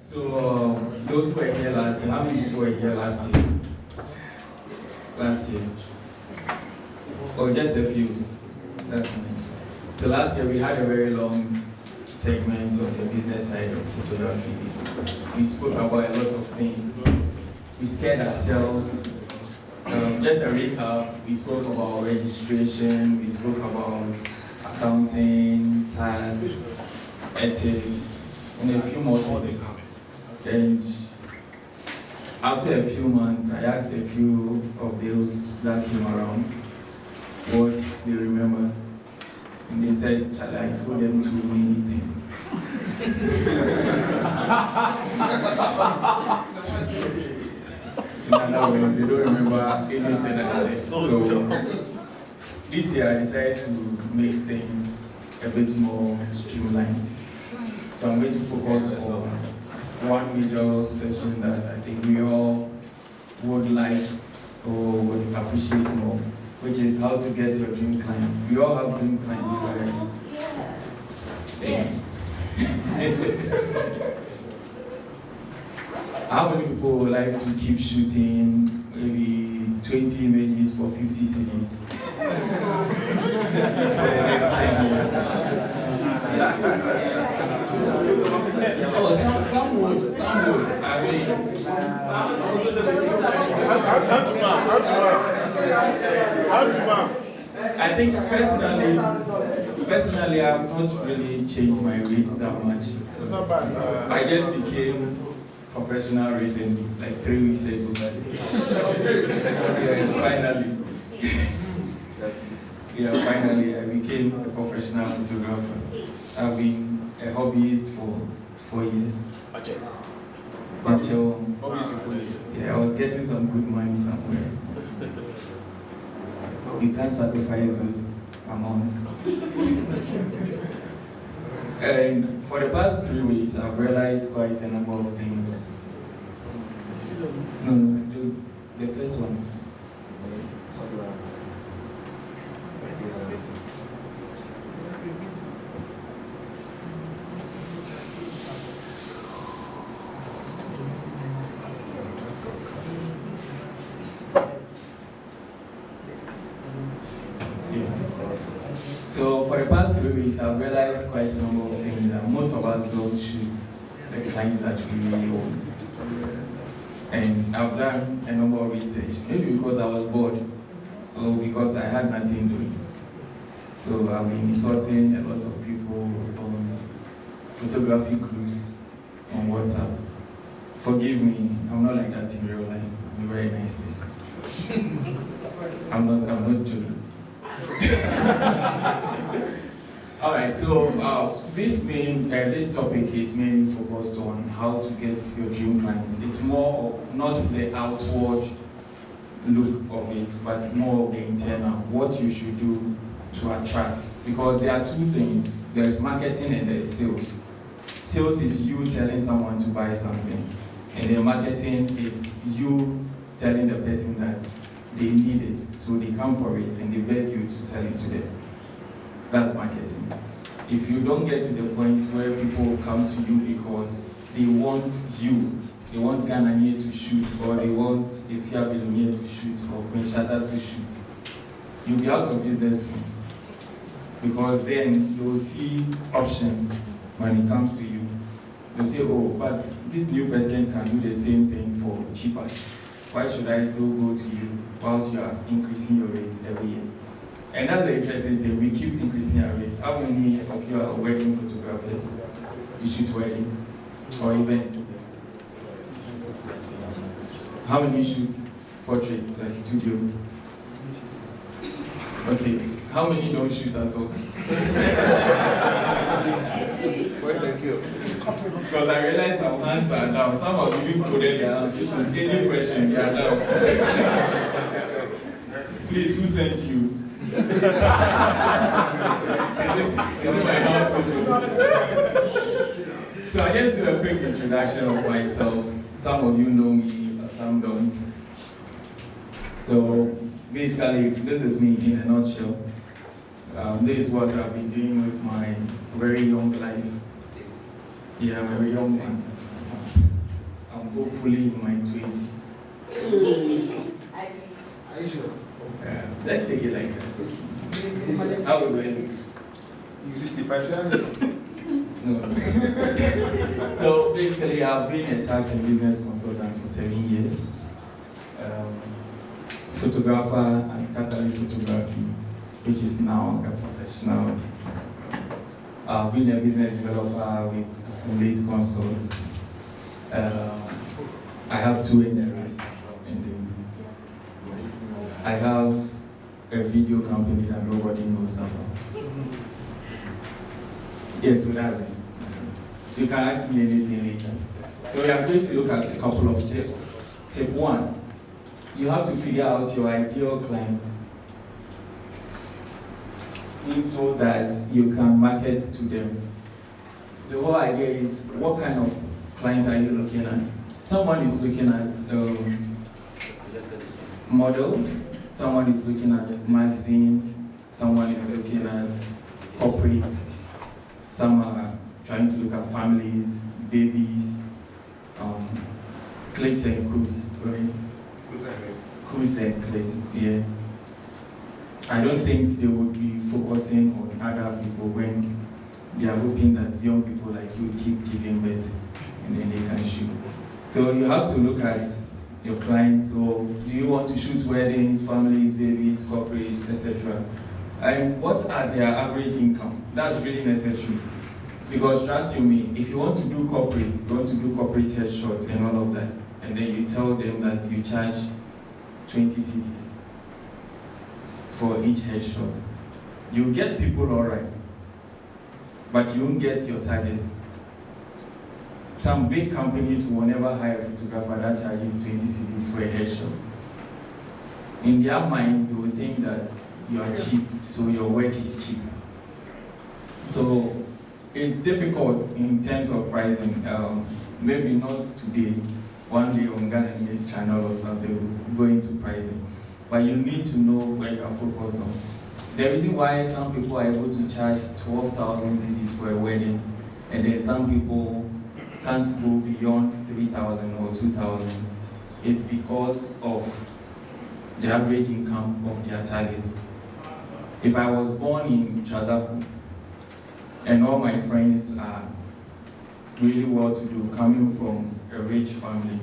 So, those who were here last year, how many people were here last year? Last year? Oh, just a few. That's nice. So last year we had a very long segment on the business side of photography. We spoke about a lot of things. We scared ourselves. Just a recap, we spoke about registration, we spoke about accounting, tax, ethics, and a few more things. And after a few months, I asked a few of those that came around what they remember. And they said, Charlie, I told them too many things. In other words, they don't remember anything I said. So this year I decided to make things a bit more streamlined. So I'm going to focus on one major section that I think we all would like or would appreciate more, which is how to get your dream clients. We all have dream clients, right? Yeah. How many people would like to keep shooting maybe 20 images for 50 CDs for the next 10 years? Oh, some would. I mean, how to map? I think personally, I've not really changed my rates that much. It's not bad. I just became professional recently, like 3 weeks ago. Finally, I became a professional photographer. I've been a hobbyist for 4 years. But yeah, I was getting some good money somewhere. You can't sacrifice those amounts. And for the past 3 weeks, I've realized quite a number of things. No, the first one. So for the past 3 weeks, I've realized quite a number of things that most of us don't shoot the clients that we really want. And I've done a number of research, maybe because I was bored or because I had nothing doing. So I've been insulting a lot of people on photography groups on WhatsApp. Forgive me, I'm not like that in real life. I'm a very nice person. I'm not joking. All right, so this topic is mainly focused on how to get your dream clients. It's more of not the outward look of it, but more of the internal, what you should do to attract. Because there are two things, there's marketing and there's sales. Sales is you telling someone to buy something, and then marketing is you telling the person that they need it, so they come for it and they beg you to sell it to them. That's marketing. If you don't get to the point where people come to you because they want you, they want Ghanaian to shoot, or they want Ifya Bilonier to shoot, or Queen Shatta to shoot, you'll be out of business soon. Because then you'll see options when it comes to you. You'll say, oh, but this new person can do the same thing for cheaper. Why should I still go to you whilst you are increasing your rates every year? And that's the interesting thing, we keep increasing our rates. How many of you are wedding photographers? You shoot weddings or events? How many shoots portraits, like studio? Okay, how many don't shoot at all? Well, thank you. Because I realized some hands are down. Some of you coded their hands, which was any question, they are down. Please, who sent you? Is it my house photo? So I just do a quick introduction of myself. Some of you know me, but some don't. So basically, this is me in a nutshell. This is what I've been doing with my very young life. Yeah, I'm a very young man. hopefully in my 20s. Are you sure? Let's take it like that. How do I look? 65. No. So basically, I've been a tax and business consultant for 7 years. Photographer and catalyst photography, which is now a professional. I've been a business developer with Affiliate Consult. I have 2 engineers, and then I have a video company that nobody knows about. Yes, so that's it. You can ask me anything later. So we are going to look at a couple of tips. Tip 1, you have to figure out your ideal client so that you can market to them. The whole idea is, what kind of client are you looking at? Someone is looking at models, someone is looking at magazines, someone is looking at corporate, some are trying to look at families, babies, clicks and coups, right? Coups and clicks, yes. I don't think they would be focusing on other people when they are hoping that young people like you keep giving birth and then they can shoot. So you have to look at your clients. So do you want to shoot weddings, families, babies, corporates, etc.? And what are their average income? That's really necessary. Because trust you me, if you want to do corporates, you want to do corporate headshots and all of that, and then you tell them that you charge 20 cedis for each headshot, you get people all right, but you won't get your target. Some big companies will never hire a photographer that charges 20 cedis for a headshot. In their minds, they will think that you are cheap, so your work is cheap. So it's difficult in terms of pricing. Maybe not today, one day on Ghana News channel or something, we'll go into pricing. But you need to know where you are focused on. The reason why some people are able to charge 12,000 cedis for a wedding, and then some people can't go beyond 3,000 or 2,000, it's because of the average income of their target. If I was born in Chazaku, and all my friends are really well-to-do, coming from a rich family,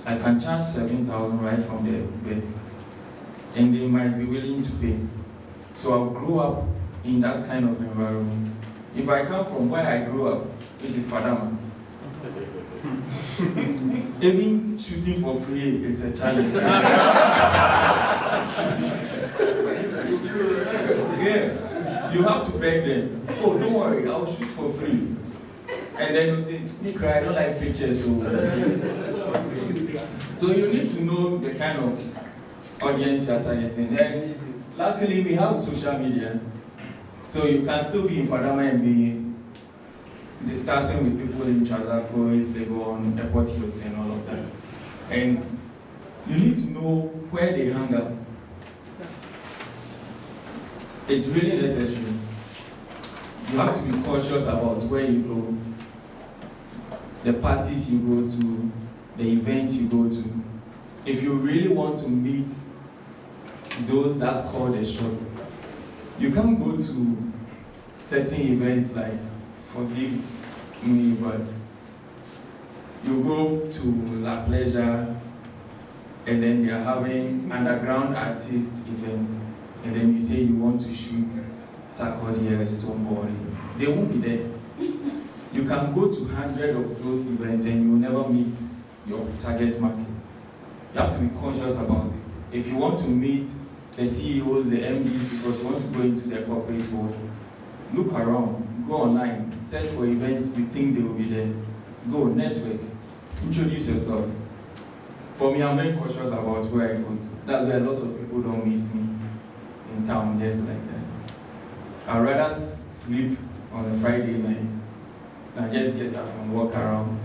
I can charge 7,000 right from the birth, and they might be willing to pay. So I'll grow up in that kind of environment. If I come from where I grew up, which is Fadama, even shooting for free is a challenge. Yeah, you have to beg them. Oh, don't worry, I'll shoot for free. And then you say, Nick, I don't like pictures. So you need to know the kind of audience you're targeting. And luckily, we have social media. So you can still be in Fadama and be discussing with people in Chadako, Legon, Airport Hills, and all of that. And you need to know where they hang out. It's really necessary. You have to be cautious about where you go, the parties you go to, the events you go to. If you really want to meet those that call the shots, you can't go to certain events like, forgive me, but you go to La Pleasure and then you're having underground artist events, and then you say you want to shoot Sarkodie, Stoneboy. They won't be there. You can go to 100 of those events and you will never meet your target market. You have to be conscious about it. If you want to meet the CEOs, the MDs, because you want to go into the corporate world, look around, go online, search for events you think they will be there. Go, network, introduce yourself. For me, I'm very cautious about where I go to. That's why a lot of people don't meet me in town just like that. I'd rather sleep on a Friday night than just get up and walk around.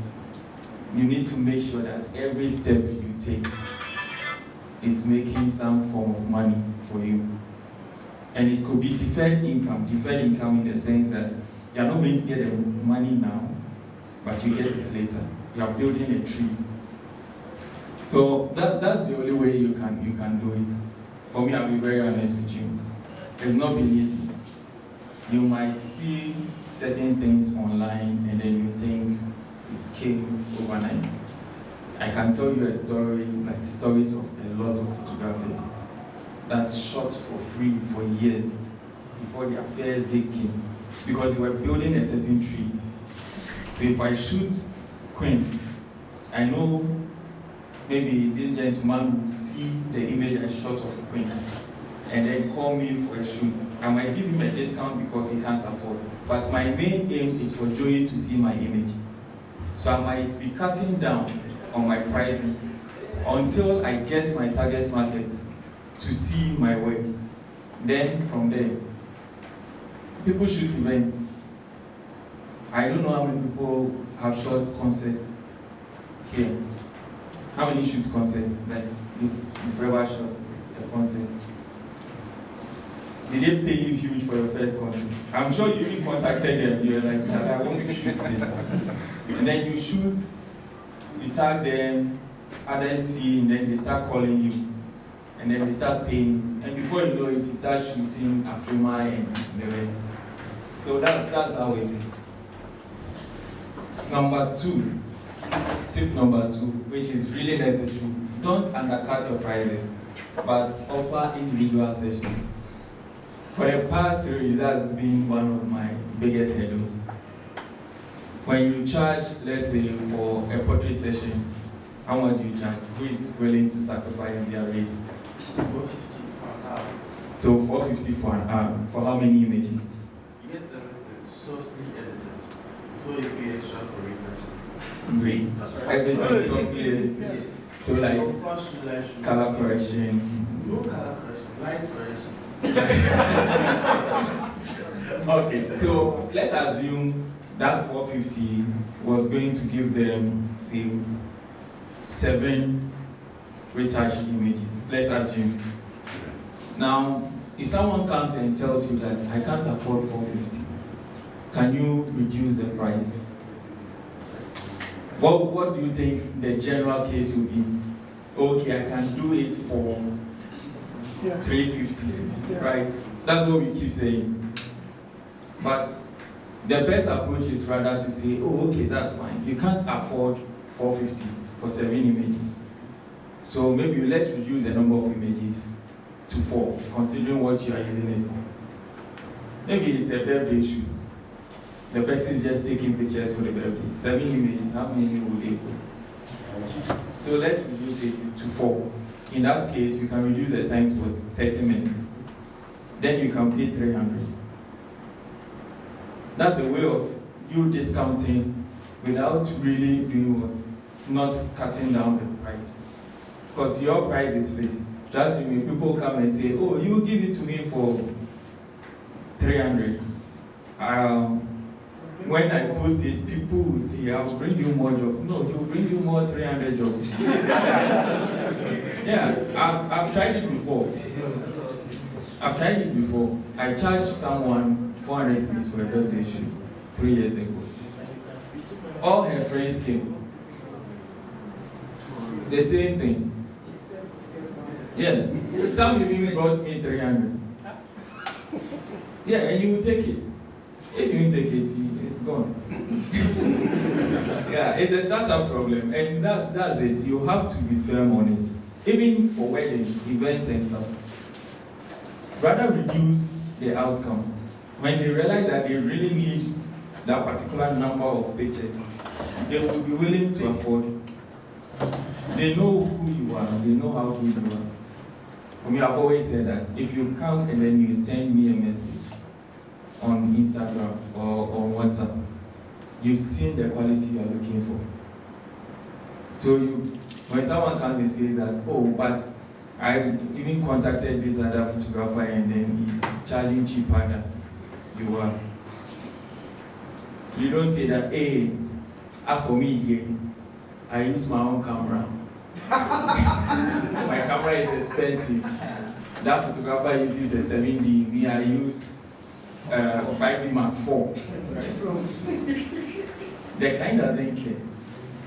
You need to make sure that every step you take is making some form of money for you. And it could be deferred income in the sense that you're not going to get the money now, but you get it later. you are building a tree. So that's the only way you can do it. For me, I'll be very honest with you. It's not been easy. You might see certain things online and then you think it came overnight. I can tell you a story, like stories of a lot of photographers that shot for free for years before their first gig came, because they were building a certain tree. So if I shoot Queen, I know maybe this gentleman will see the image I shot of Queen and then call me for a shoot. I might give him a discount because he can't afford. But my main aim is for Joey to see my image. So I might be cutting down on my pricing until I get my target market to see my work. Then from there, people shoot events. I don't know how many people have shot concerts here. How many shoot concerts? Like, if you've ever shot a concert. Did they pay you huge for your first concert? I'm sure you even contacted them. You're like, Charlie, I want to shoot this. And then you shoot, you tag them, others see, and then they start calling you. And then they start paying. And before you know it, you start shooting Afrima and the rest. So that's how it is. Number 2, tip number 2, which is really necessary. Don't undercut your prices, but offer individual sessions. For the past 3 years, that's been one of my biggest hurdles. When you charge, let's say, for a portrait session, how much do you charge? Who is willing to sacrifice their rates? 450 per hour. So 450 for an hour. For how many images? You get everything softly edited before you pay extra for retouching. Great. That's right. Everything is softly edited. Yes. So like color correction. No color correction, light correction. Okay, so let's assume that 450 was going to give them, say, 7 retouched images. Let's assume. Now, if someone comes and tells you that I can't afford 450, can you reduce the price? What do you think the general case will be? Okay, I can do it for 350, right? That's what we keep saying. But the best approach is rather to say, oh, okay, that's fine. You can't afford 450 for 7 images. So maybe let's reduce the number of images to 4, considering what you are using it for. Maybe it's a birthday shoot. The person is just taking pictures for the birthday. 7 images, how many will they post? So let's reduce it to 4. In that case, you can reduce the time to 30 minutes. Then you can pay 300. That's a way of you discounting without really doing what? Not cutting down the price. Because your price is fixed. Just when people come and say, oh, you give it to me for 300. When I post it, people will see, I'll bring you more jobs. No, he'll bring you more 300 jobs. Yeah, I've tried it before. I charged someone 400 cedis for a birthday shoot 3 years ago. All her friends came. The same thing. Yeah, some even brought me 300. Yeah, and you will take it. If you take it, it's gone. Yeah, it's a startup problem, and that's it. You have to be firm on it. Even for wedding, events and stuff. Rather reduce the outcome. When they realize that they really need that particular number of pictures, they will be willing to afford. They know who you are, they know how good you are. For me, I've always said that if you come and then you send me a message on Instagram or on WhatsApp, you've seen the quality you are looking for. So when someone comes and says that, oh, but I even contacted this other photographer and then he's charging cheaper than you are. You don't say that, hey, as for me, dear, I use my own camera. My camera is expensive. That photographer uses a 7D, me, I use 5D Mark IV. The client doesn't care.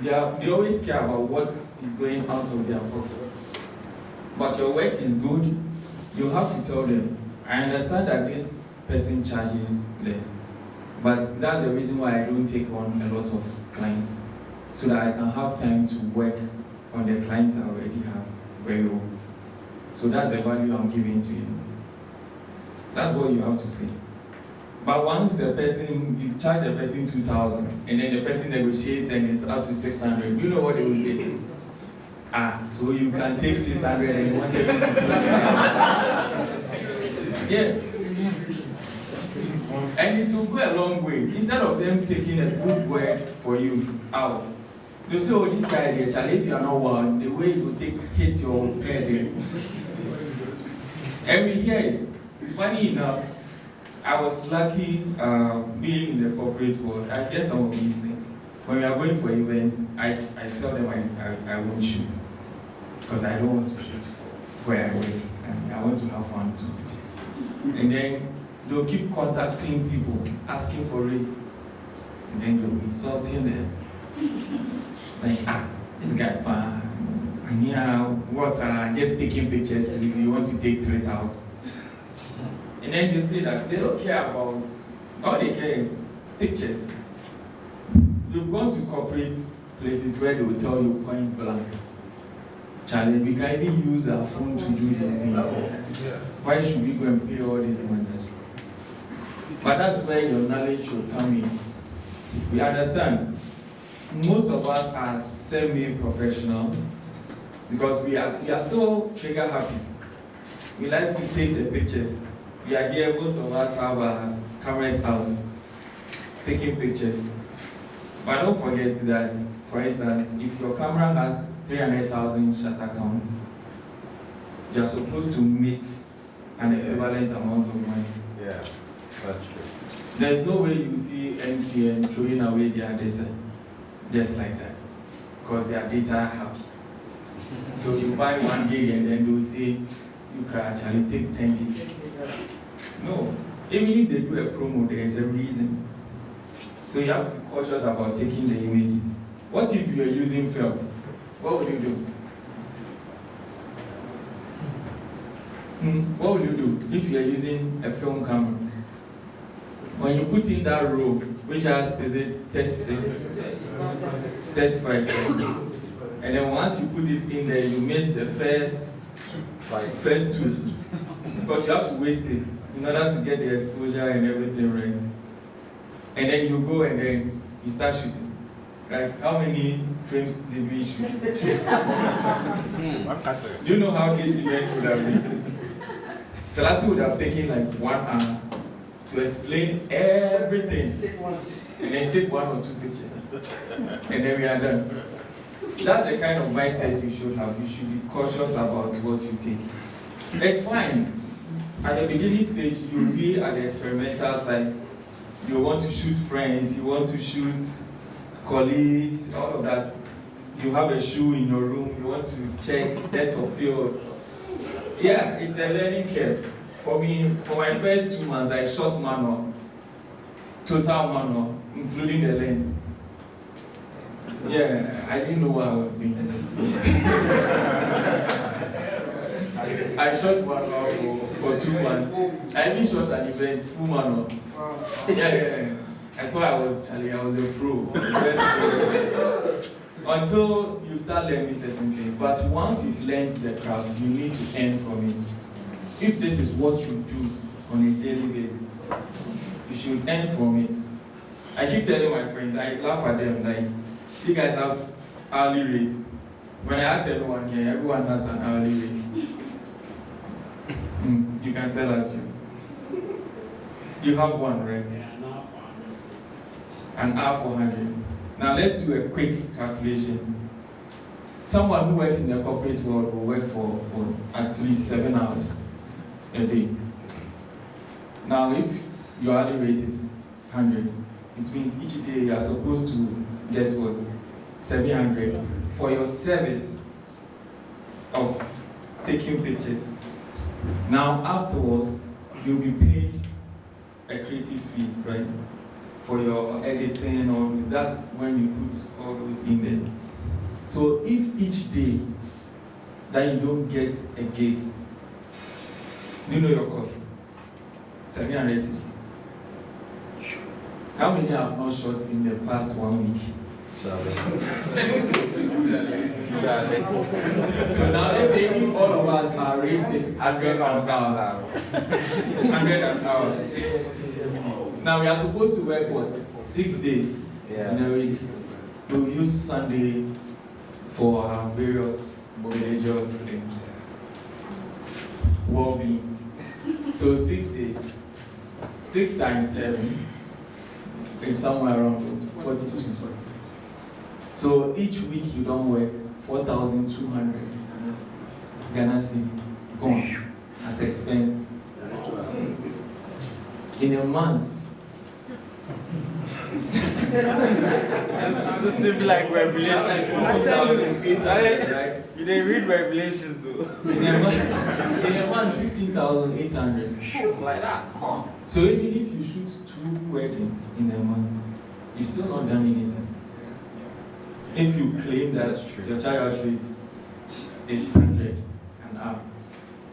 they always care about what is going out of their pocket. But your work is good, you have to tell them, I understand that this person charges less, but that's the reason why I don't take on a lot of clients, so that I can have time to work on the clients I already have very well. So that's the value I'm giving to you. That's what you have to say. But once the person, you charge the person 2,000, and then the person negotiates and it's up to 600, you know what they will say? So you can take 600 and you want them to pay. Yeah. And it will go a long way. Instead of them taking a good word for you out, they'll say, oh, this guy here, Charlie, if you are not one, the way you hit your head there. And we hear it. Funny enough, I was lucky being in the corporate world. I hear some of these things. When we are going for events, I tell them I won't shoot. Because I don't want to shoot for where I work. And I want to have fun too. And then they'll keep contacting people, asking for it. And then they'll be insulting them. Like, this guy, just taking pictures to you, you want to take 3,000. And then you say that they don't care about, all they care is pictures. We've gone to corporate places where they will tell you point blank, Charlie, we can even use our phone to do this thing. Why should we go and pay all this money? But that's where your knowledge should come in. We understand. Most of us are semi-professionals because we are still trigger happy. We like to take the pictures. We are here, most of us have our cameras out, taking pictures. But don't forget that, for instance, if your camera has 300,000 shutter counts, you are supposed to make an equivalent amount of money. Yeah, that's true. There is no way you see MTN throwing away their data just like that, because they are data happy. So you buy 1 gig and then they'll say, you can actually take 10 gig. No, even if they do a promo, there is a reason. So you have to be cautious about taking the images. What if you are using film? What would you do? What would you do if you are using a film camera? When you put in that row, which has, is it 36? 35. And then once you put it in there, you miss the first two. Because you have to waste it in order to get the exposure and everything right. And then you go and then you start shooting. Like, how many frames did we shoot? Do you know how this event would have been? Selassie would have taken like 1 hour to explain everything. And then take 1 or 2 pictures. And then we are done. That's the kind of mindset you should have. You should be cautious about what you take. It's fine. At the beginning stage, you'll be at the experimental side. You want to shoot friends, you want to shoot colleagues, all of that. You have a shoe in your room, you want to check depth of field. Yeah, it's a learning curve. For me, for my first 2 months, I shot manual, total manual, including the lens. Yeah, I didn't know what I was doing. I shot manual for 2 months. I even shot an event, full manual. Yeah. I thought I was a pro. Until you start learning certain things. But once you've learned the craft, you need to earn from it. If this is what you do on a daily basis, you should earn from it. I keep telling my friends, I laugh at them, like, you guys have hourly rates. When I ask everyone here, everyone has an hourly rate. You can tell us yours. You have one, right? Yeah, an hour 400. Now let's do a quick calculation. Someone who works in the corporate world will work for at least 7 hours a day. Now if your hourly rate is 100, it means each day you are supposed to get what? 700 for your service of taking pictures. Now afterwards, you'll be paid a creative fee, right? for your editing, or that's when you put all those in there. So if each day that you don't get a gig, do you know your cost? 700 cedis. How many have not shot in the past 1 week? Charlie. So now let's say if all of us, our rate is 100 an hour. 100 an hour. Now we are supposed to work what? 6 days in a week. We'll use Sunday for our various religious well-being. So 6 days. 6 times 7 is somewhere around 42. So each week you don't work 4,200 Ghana cedis gone as expenses. In a month. This thing be like Revelations. Right? You didn't read Revelations though. In a month 16,800. Like that. So even if you shoot 2 weddings in a month, you've still not done anything. If you claim that your child rate is 100 an hour,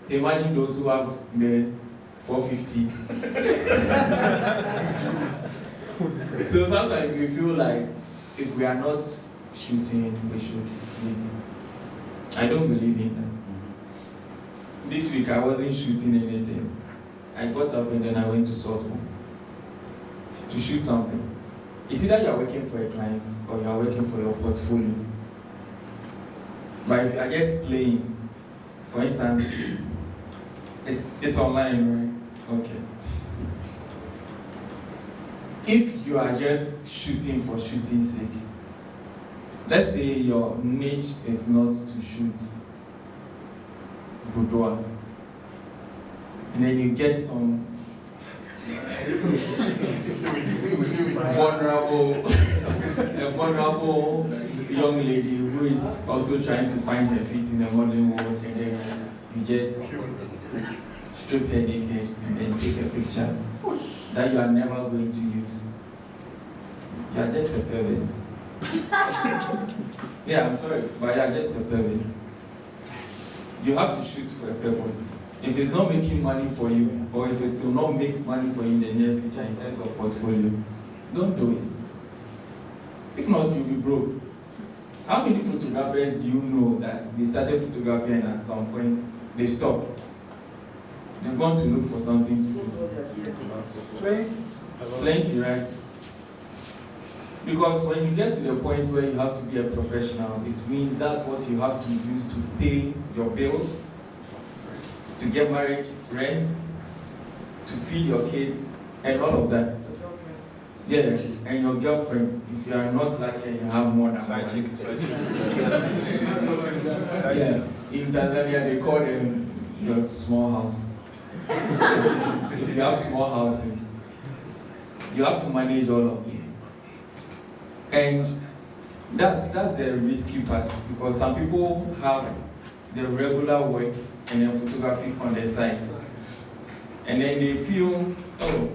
so imagine those who have the 450. So sometimes we feel like if we are not shooting, we should sleep. I don't believe in that. This week I wasn't shooting anything. I got up and then I went to Saltmore to shoot something. It's either you are working for a client or you are working for your portfolio. But if you are just playing, for instance, it's online, right? Okay. If you are just shooting for shooting's sake, let's say your niche is not to shoot boudoir, and then you get some vulnerable young lady who is also trying to find her feet in the modeling world, and then you just strip her naked and then take a picture that you are never going to use. You are just a pervert. Yeah, I'm sorry, but you are just a pervert. You have to shoot for a purpose. If it's not making money for you, or if it will not make money for you in the near future in terms of portfolio, don't do it. If not, you'll be broke. How many photographers do you know that they started photography and at some point they stopped? They want to look for something to do. Plenty, right? Because when you get to the point where you have to be a professional, it means that's what you have to use to pay your bills, to get married, rent, to feed your kids, and all of that. Yeah, and your girlfriend, if you are not lucky and you have more than one. Yeah, in Tanzania they call them your small house. If you have small houses, you have to manage all of this. And that's the risky part, because some people have the regular work and then photography on their side. And then they feel, oh,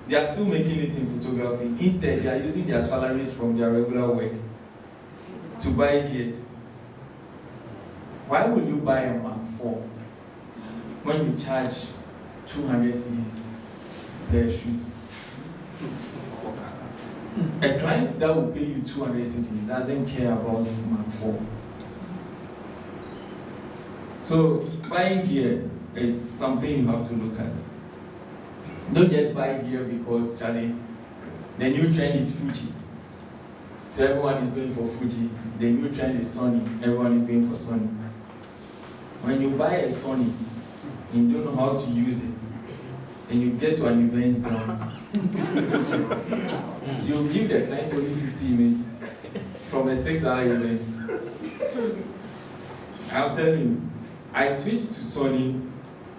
they are still making it in photography. Instead, they are using their salaries from their regular work to buy gears. Why would you buy a Mark IV when you charge 200 cedis per shoot? A client that will pay you 200 cedis doesn't care about Mark IV. So buying gear is something you have to look at. Don't just buy gear because, Charlie, the new trend is Fuji. So everyone is going for Fuji. The new trend is Sony. Everyone is going for Sony. When you buy a Sony and you don't know how to use it, and you get to an event ground, you give the client only 50 images from a 6-hour event. I'll tell you, I switched to Sony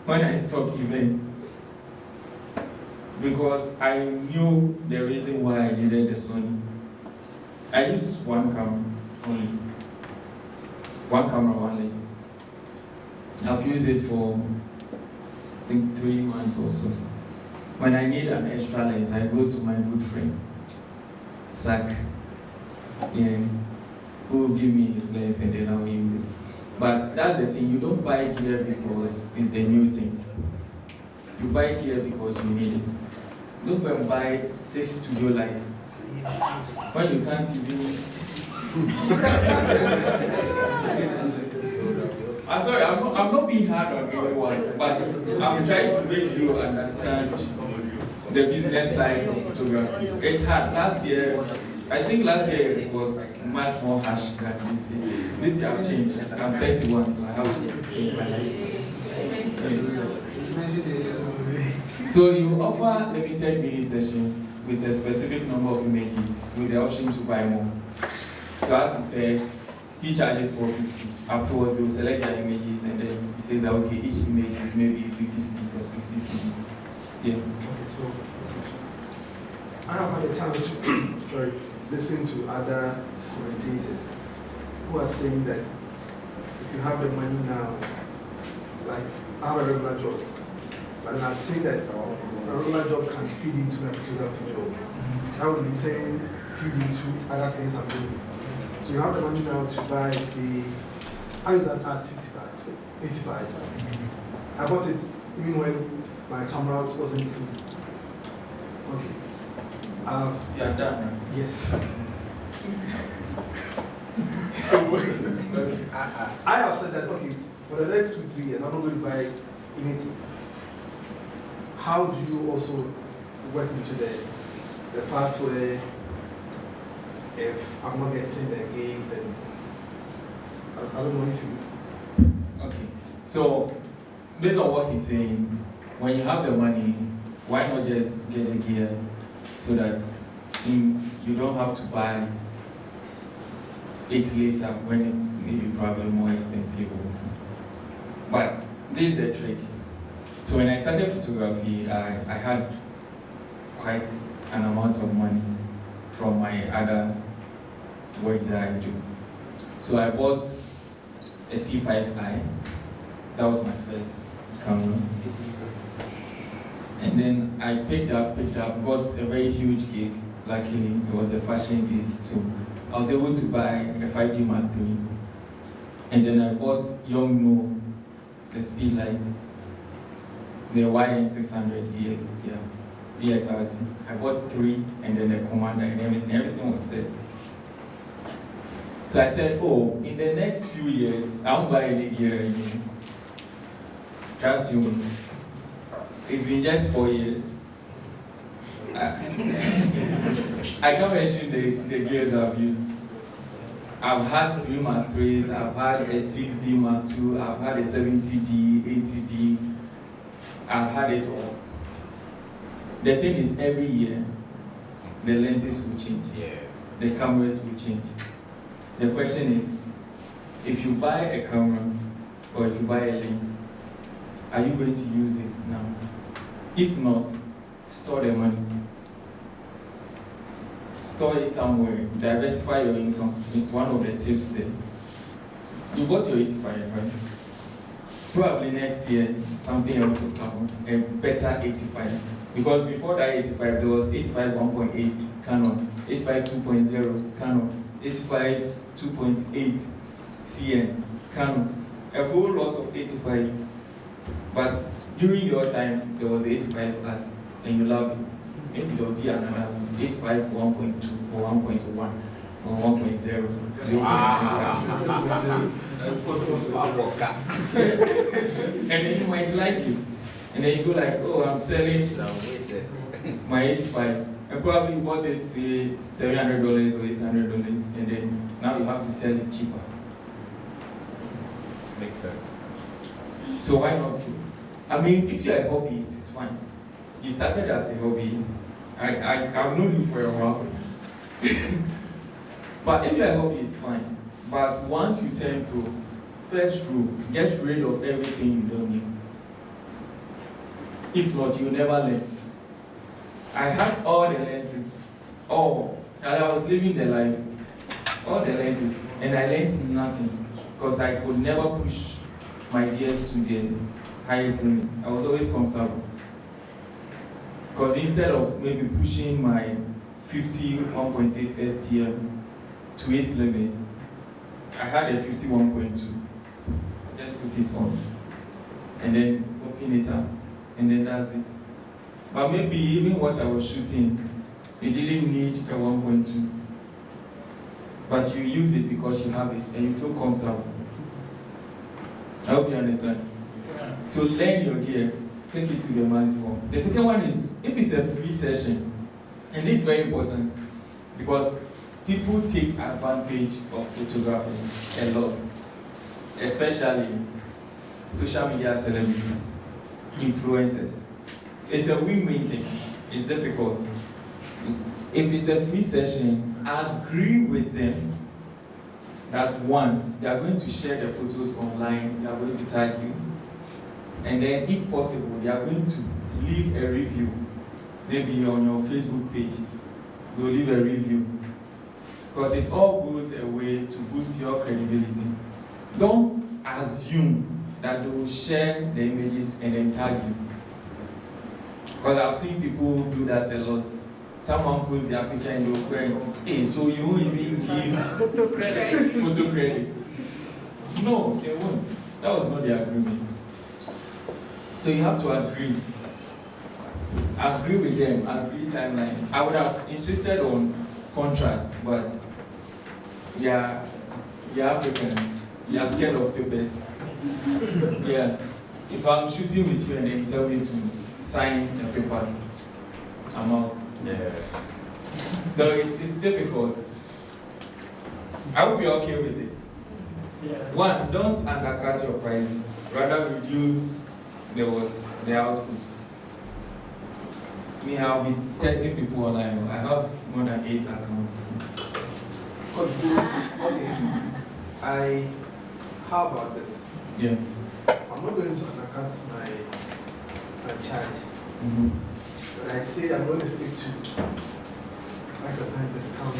when I stopped events because I knew the reason why I needed the Sony. I use one camera only. One camera, one lens. I've used it for, I think, 3 months or so. when I need an extra lens, I go to my good friend, Zach. Yeah, who will give me his lens and then I'll use it. But that's the thing, you don't buy gear because it's the new thing. You buy gear because you need it. Don't go and buy 6 studio lights when you can't even. I'm sorry, I'm not being hard on anyone, but I'm trying to make you understand the business side of photography. It's hard. I think last year it was much more harsh than this year. This year I've changed. I'm 31, so I have to change my lifestyle. So you offer limited mini sessions with a specific number of images with the option to buy more. So as he said, he charges $450. Afterwards, they will select their images and then he says that okay, each image is maybe 50 CDs or 60 CDs. Yeah. Okay, so I have had a chance to listen to other commentators who are saying that if you have the money now, like I have a regular job, but then I've seen that a regular job can feed into a photography job. That would in turn feed into other things I'm doing. So you have the money now to buy, say, I use that at 85. I bought it even when my camera wasn't clean. Okay. You are done, right? Yes. So I have said that okay, for the next 2-3 years, I'm not going to buy anything. How do you also work into the part where if I'm not getting the gigs and I don't know if you. Okay. So based on what he's saying, when you have the money, why not just get a gear so that you don't have to buy it later when it's maybe probably more expensive or something. But this is the trick. So when I started photography, I had quite an amount of money from my other works that I do. So I bought a T5i. That was my first camera. And then I picked up, got a very huge gig. Luckily, it was a fashion gig. So I was able to buy a 5D Mark III. And then I bought Yongnuo, the speed light, the YN600 EX, ESRT. I bought 3 and then the commander and everything was set. So I said, oh, in the next few years, I won't buy any gear again. Trust you me. It's been just 4 years. I can't mention the gears I've used. I've had 3 Mark IIIs, I've had a 6D Mark II, I've had a 70D, 80D, I've had it all. The thing is, every year, the lenses will change. Yeah. The cameras will change. The question is, if you buy a camera or if you buy a lens, are you going to use it now? If not, store the money. Store it somewhere. Diversify your income. It's one of the tips there. You bought your 85, right? Probably next year, something else will come, a better 85. Because before that 85, there was 85 1.8 Canon, 85 2.0 Canon, 85 2.8 CN Canon, a whole lot of 85. But during your time, there was 85 at, and you love it. Maybe there will be another 85 1.2 or 1.1 or 1.0. And then you might like it. And then you go like, oh, I'm selling my 85. I probably bought it, say, $700 or $800, and then now you have to sell it cheaper. Makes sense. So why not do it? I mean, if you're a hobbyist, it's fine. You started as a hobbyist. I've known you for a while. But if you're a hobbyist, fine. But once you turn pro, first rule, get rid of everything you don't need. If not, you'll never learn. I had all the lenses, and I was living the life, all the lenses, and I learned nothing because I could never push my gears to the highest limit. I was always comfortable. Because instead of maybe pushing my 51.8 STM to its limit, I had a 51.2. Just put it on. And then open it up. And then that's it. But maybe even what I was shooting, you didn't need a 1.2. But you use it because you have it and you feel comfortable. I hope you understand. So learn your gear, take it to the maximum. The second one is, if it's a free session, and this is very important, because people take advantage of photographers a lot, especially social media celebrities, influencers. It's a win-win thing. It's difficult. If it's a free session, agree with them that one, they are going to share their photos online, they are going to tag you, and then if possible, they are going to leave a review, maybe on your Facebook page, they'll leave a review, because it all goes a way to boost your credibility. Don't assume that they will share the images and then tag you, because I've seen people do that a lot. Someone puts their picture in the query, hey, so you won't even give photo credit. No, they won't. That was not the agreement. So you have to agree. Agree with them, agree timelines. I would have insisted on contracts, but yeah, you're Africans. You're scared of papers. Yeah. If I'm shooting with you and then you tell me to sign the paper, I'm out. Yeah. So it's difficult. I hope you're okay with this. Yeah. One, don't undercut your prices. Rather reduce the output. Me, I'll be testing people online. I have more than 8 accounts. Okay. How about this? Yeah. I'm not going to undercut my charge. Mm-hmm. But I say I'm going to stick to 5% discount.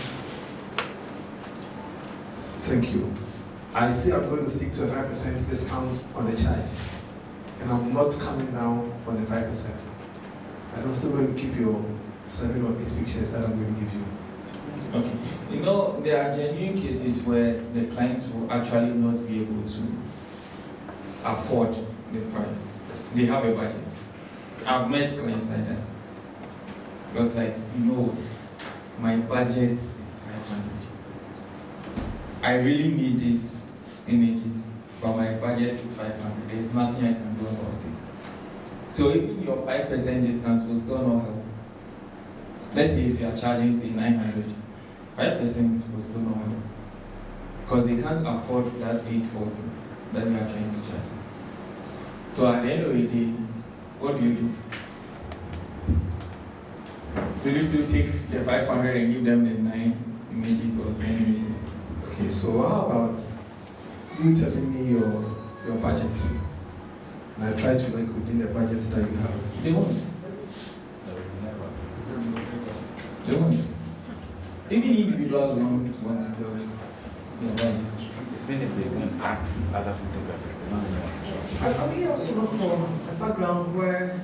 Thank you. I say I'm going to stick to a 5% discount on the charge. And I'm not coming down on the 5%. I'm still going to keep your 7 or 8 pictures that I'm going to give you. Okay. You know, there are genuine cases where the clients will actually not be able to afford the price. They have a budget. I've met clients like that. It was like, my budget is 500. I really need these images, but my budget is 500. There's nothing I can do about it. So even your 5% discount will still not help. Let's say if you are charging, say, 900, 5% will still not help. Because they can't afford that 840 that you are trying to charge. So at the end of the day, what do? Do you still take the 500 and give them the 9 images or 10 images? Okay, so how about you telling me your budget? And I try to work within the budget that you have. They won't. They won't. Even individuals don't want to tell you their budget. Even if they don't ask other photographers, they don't want to try. Are we also not from a background where,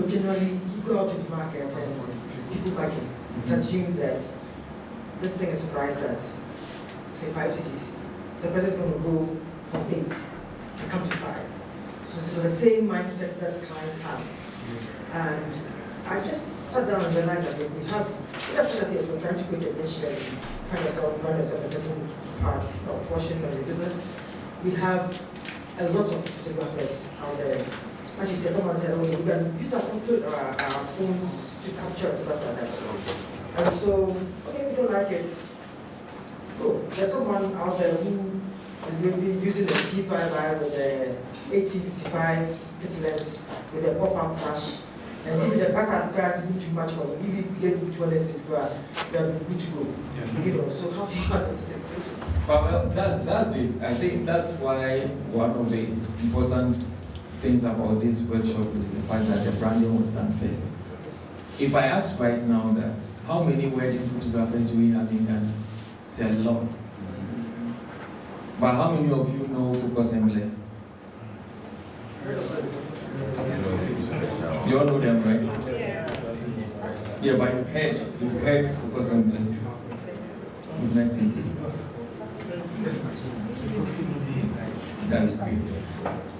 generally you go out to the market and people bargain? It's assumed that this thing is priced at, say, 5 cities. The person is going to go from 8 and come to 5. So the same mindset that clients have. And I just sat down and realized that we have, that's what I say, we're trying to create a niche and find ourselves, brand ourselves a certain part or portion of the business. We have a lot of photographers out there. As you said, someone said, we can use our phones to capture and stuff like that. And so, okay, we don't like it. Cool. There's someone out there who is maybe using a T5i with a 8055 lens with a pop-up flash. And if the packard price isn't too much for you, if you get 200 square, then be good to go. Yeah. So how do you understand this? Well, that's it. I think that's why one of the important things about this workshop is the fact that the branding was done first. If I ask right now that how many wedding photographers do we have in Ghana? It's a lot. But how many of you know Focus Emblem? You all know them, right? Yeah, but you've heard focus on them. You've met it. That's great.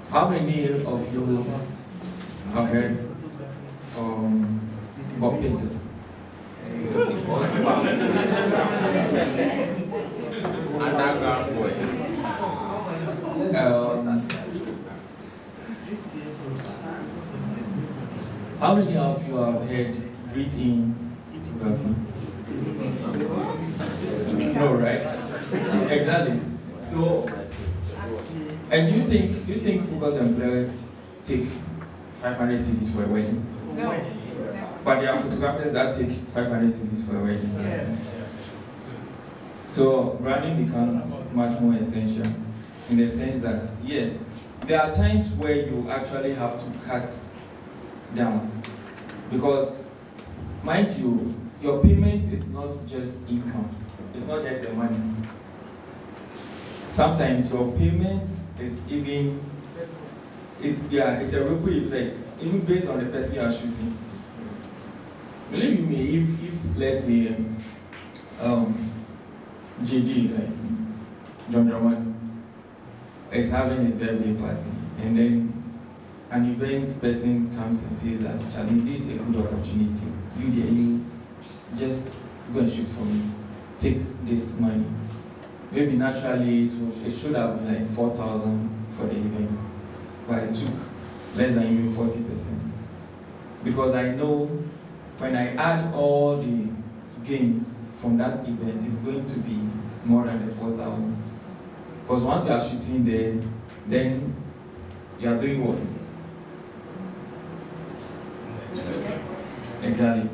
How many of you have heard Bob Pizza? Underground boy. How many of you have heard breathe-in photography? No, right? Exactly. So, and do you think focus and blur take 500 cedis for a wedding? No. But there are photographers that take 500 cedis for a wedding. Yes. So branding becomes much more essential in the sense that, yeah, there are times where you actually have to cut down because, mind you, your payment is not just income. It's not just the money. Sometimes your payment is even, it's a ripple effect, even based on the person you are shooting. Believe me, if let's say, JD, like John Dramani, is having his birthday party, and then an event person comes and says that, Charlie, this is a good opportunity. You just go and shoot for me. Take this money. Maybe naturally it should have been like 4,000 for the event, but it took less than even 40%. Because I know when I add all the gains from that event, it's going to be more than the 4,000. Because once you are shooting there, then you are doing what? Exactly.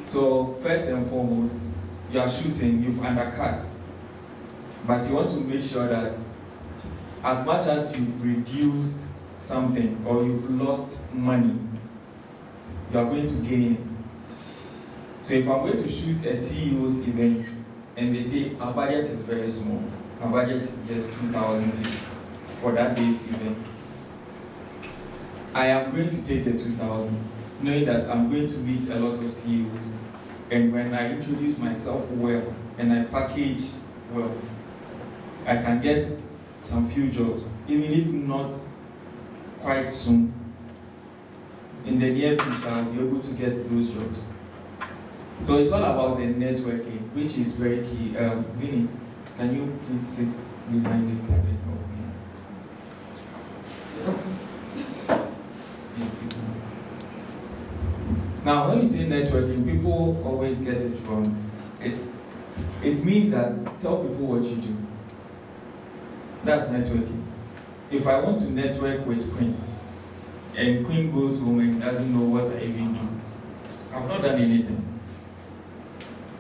So first and foremost, you are shooting, you've undercut. But you want to make sure that as much as you've reduced something or you've lost money, you are going to gain it. So if I'm going to shoot a CEO's event and they say our budget is very small, our budget is just 2,006 for that day's event, I am going to take the 2,000, knowing that I'm going to meet a lot of CEOs. And when I introduce myself well and I package well, I can get some few jobs, even if not quite soon. In the near future, I'll be able to get those jobs. So it's all about the networking, which is very key. Vinny, can you please sit behind it a bit more? Now, when you say networking, people always get it wrong. It means that tell people what you do. That's networking. If I want to network with Queen, and Queen goes home and doesn't know what I even do, I've not done anything.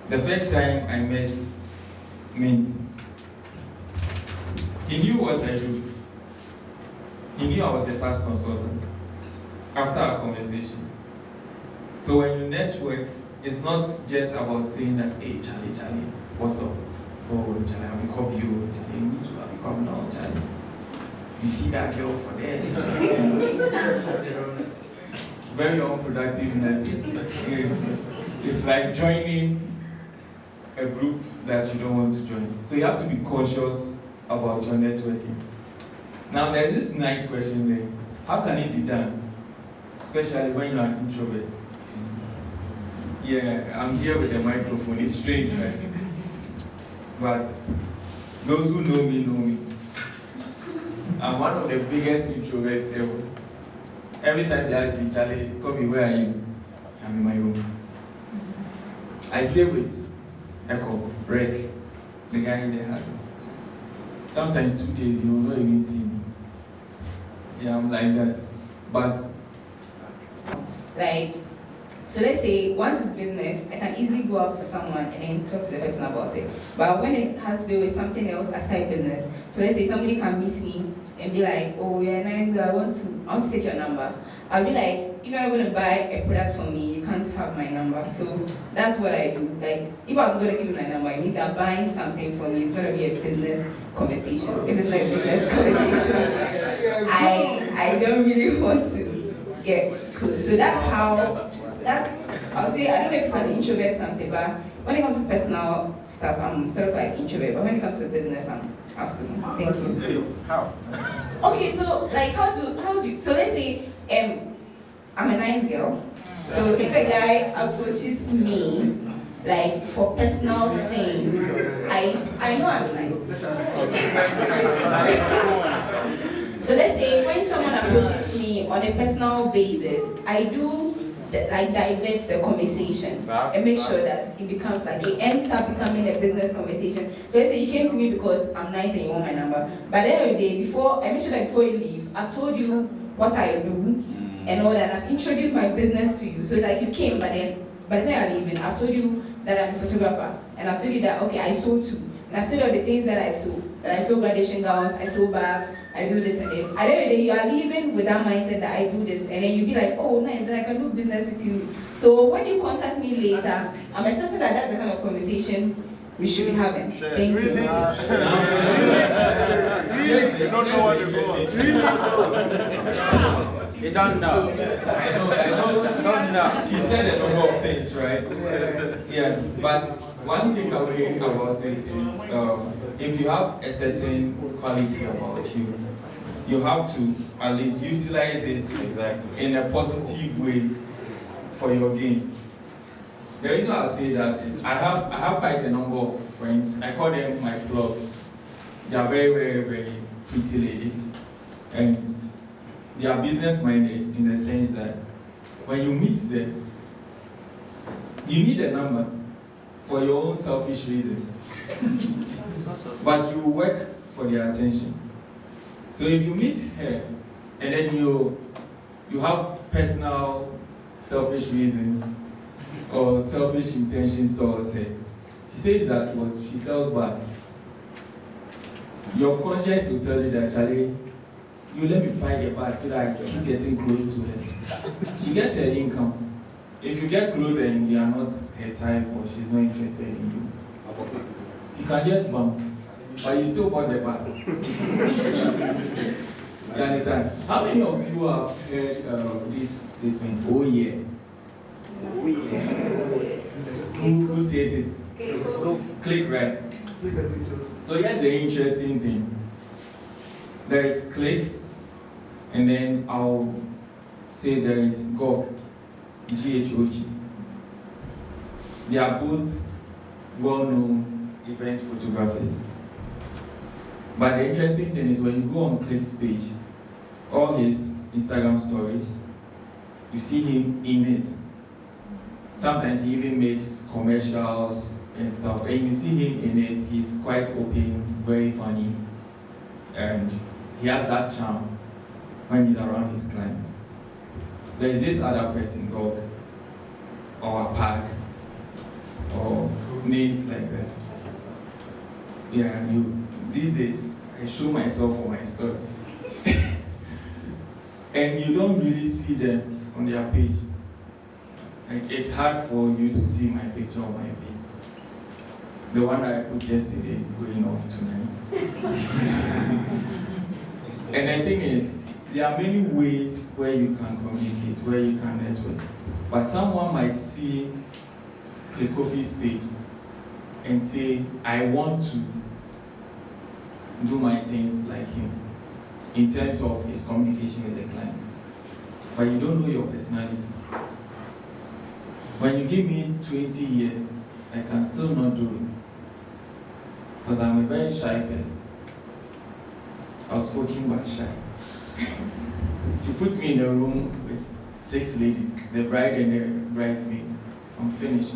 The first time I met Mint, he knew what I do. He knew I was a tax consultant after our conversation. So when you network, it's not just about saying that, hey, Charlie, what's up? Oh, Charlie, I'll become you. Charlie, you need to become now, Charlie. You see that girl for there? Very unproductive network. It's like joining a group that you don't want to join. So you have to be cautious about your networking. Now there's this nice question there. How can it be done? Especially when you're an introvert. Yeah, I'm here with a microphone. It's strange, right? But those who know me. I'm one of the biggest introverts ever. Every time they ask me, Charlie, Kobe, where are you? I'm in my room. I stay with Echo, Rek, the guy in the hat. Sometimes 2 days you will not even see me. Yeah, I'm like that. But Like, so let's say once it's business, I can easily go up to someone and then talk to the person about it. But when it has to do with something else aside business, so let's say somebody can meet me and be like, oh, you're a nice girl, I want to take your number. I'll be like, if you're going to buy a product from me, you can't have my number. So that's what I do. Like, if I'm going to give you my number, it means you're buying something from me. It's going to be a business conversation. If it's like a business conversation, I don't really want to get close. So that's I'll say, I don't know if it's an introvert something, but when it comes to personal stuff, I'm sort of like introvert, but when it comes to business, I'm outspoken. Thank you. How? Okay, so like how do so let's say I'm a nice girl. So if a guy approaches me like for personal things, I know I'm nice. So let's say when someone approaches me on a personal basis, I do like divert the conversation and make sure that it becomes like it ends up becoming a business conversation. So let's say you came to me because I'm nice and you want my number. But at the end of the day, I make sure that before you leave, I've told you what I do and all that. I've introduced my business to you. So it's like you came, but then by the time you're leaving, I've told you that I'm a photographer, and I've told you that okay, I sew too, and I've told you all the things that I sew. That I sew graduation gowns, I sew bags, I do this and then at the end of the day, you are leaving with that mindset that I do this, and then you'll be like, oh nice, then I can do business with you. So when you contact me later, I'm expecting that that's the kind of conversation we should be having. Thank you. You don't know what to go. You don't know. I know. She said a number of things, right? Yeah, but one thing away about it is if you have a certain quality about you, you have to at least utilize it in a positive way for your gain. The reason I say that is I have quite a number of friends. I call them my plugs. They are very, very, very pretty ladies, and they are business minded in the sense that when you meet them, you need a number for your own selfish reasons, but you work for their attention. So if you meet her and then you have personal selfish reasons or selfish intentions towards her, she says that what she sells bags. Your conscience will tell you that, Charlie, you let me buy the bag so that I keep getting close to her. She gets her income. If you get close and you are not her type or she's not interested in you, you can just bounce, but you still bought the bag. You understand? How many of you have heard this statement? Oh yeah. Oh yeah. Who says it? Click, right? So here's the interesting thing. There is click, and then I'll say there is GOG, G-H-O-G. They are both well-known event photographers. But the interesting thing is when you go on Click's page, all his Instagram stories, you see him in it. Sometimes he even makes commercials and stuff, and you see him in it. He's quite open, very funny, and he has that charm when he's around his clients. There is this other person, Gog, or Park, or names like that. Yeah, these days I show myself on my stories, and you don't really see them on their page. Like, it's hard for you to see my picture on my page. The one that I put yesterday is going off tonight. And the thing is, there are many ways where you can communicate, where you can network. But someone might see Klekofi's page and say, I want to do my things like him in terms of his communication with the client. But you don't know your personality. When you give me 20 years, I can still not do it. Because I'm a very shy person. Outspoken but shy. You put me in a room with 6 ladies, the bride and the bridesmaids. I'm finished.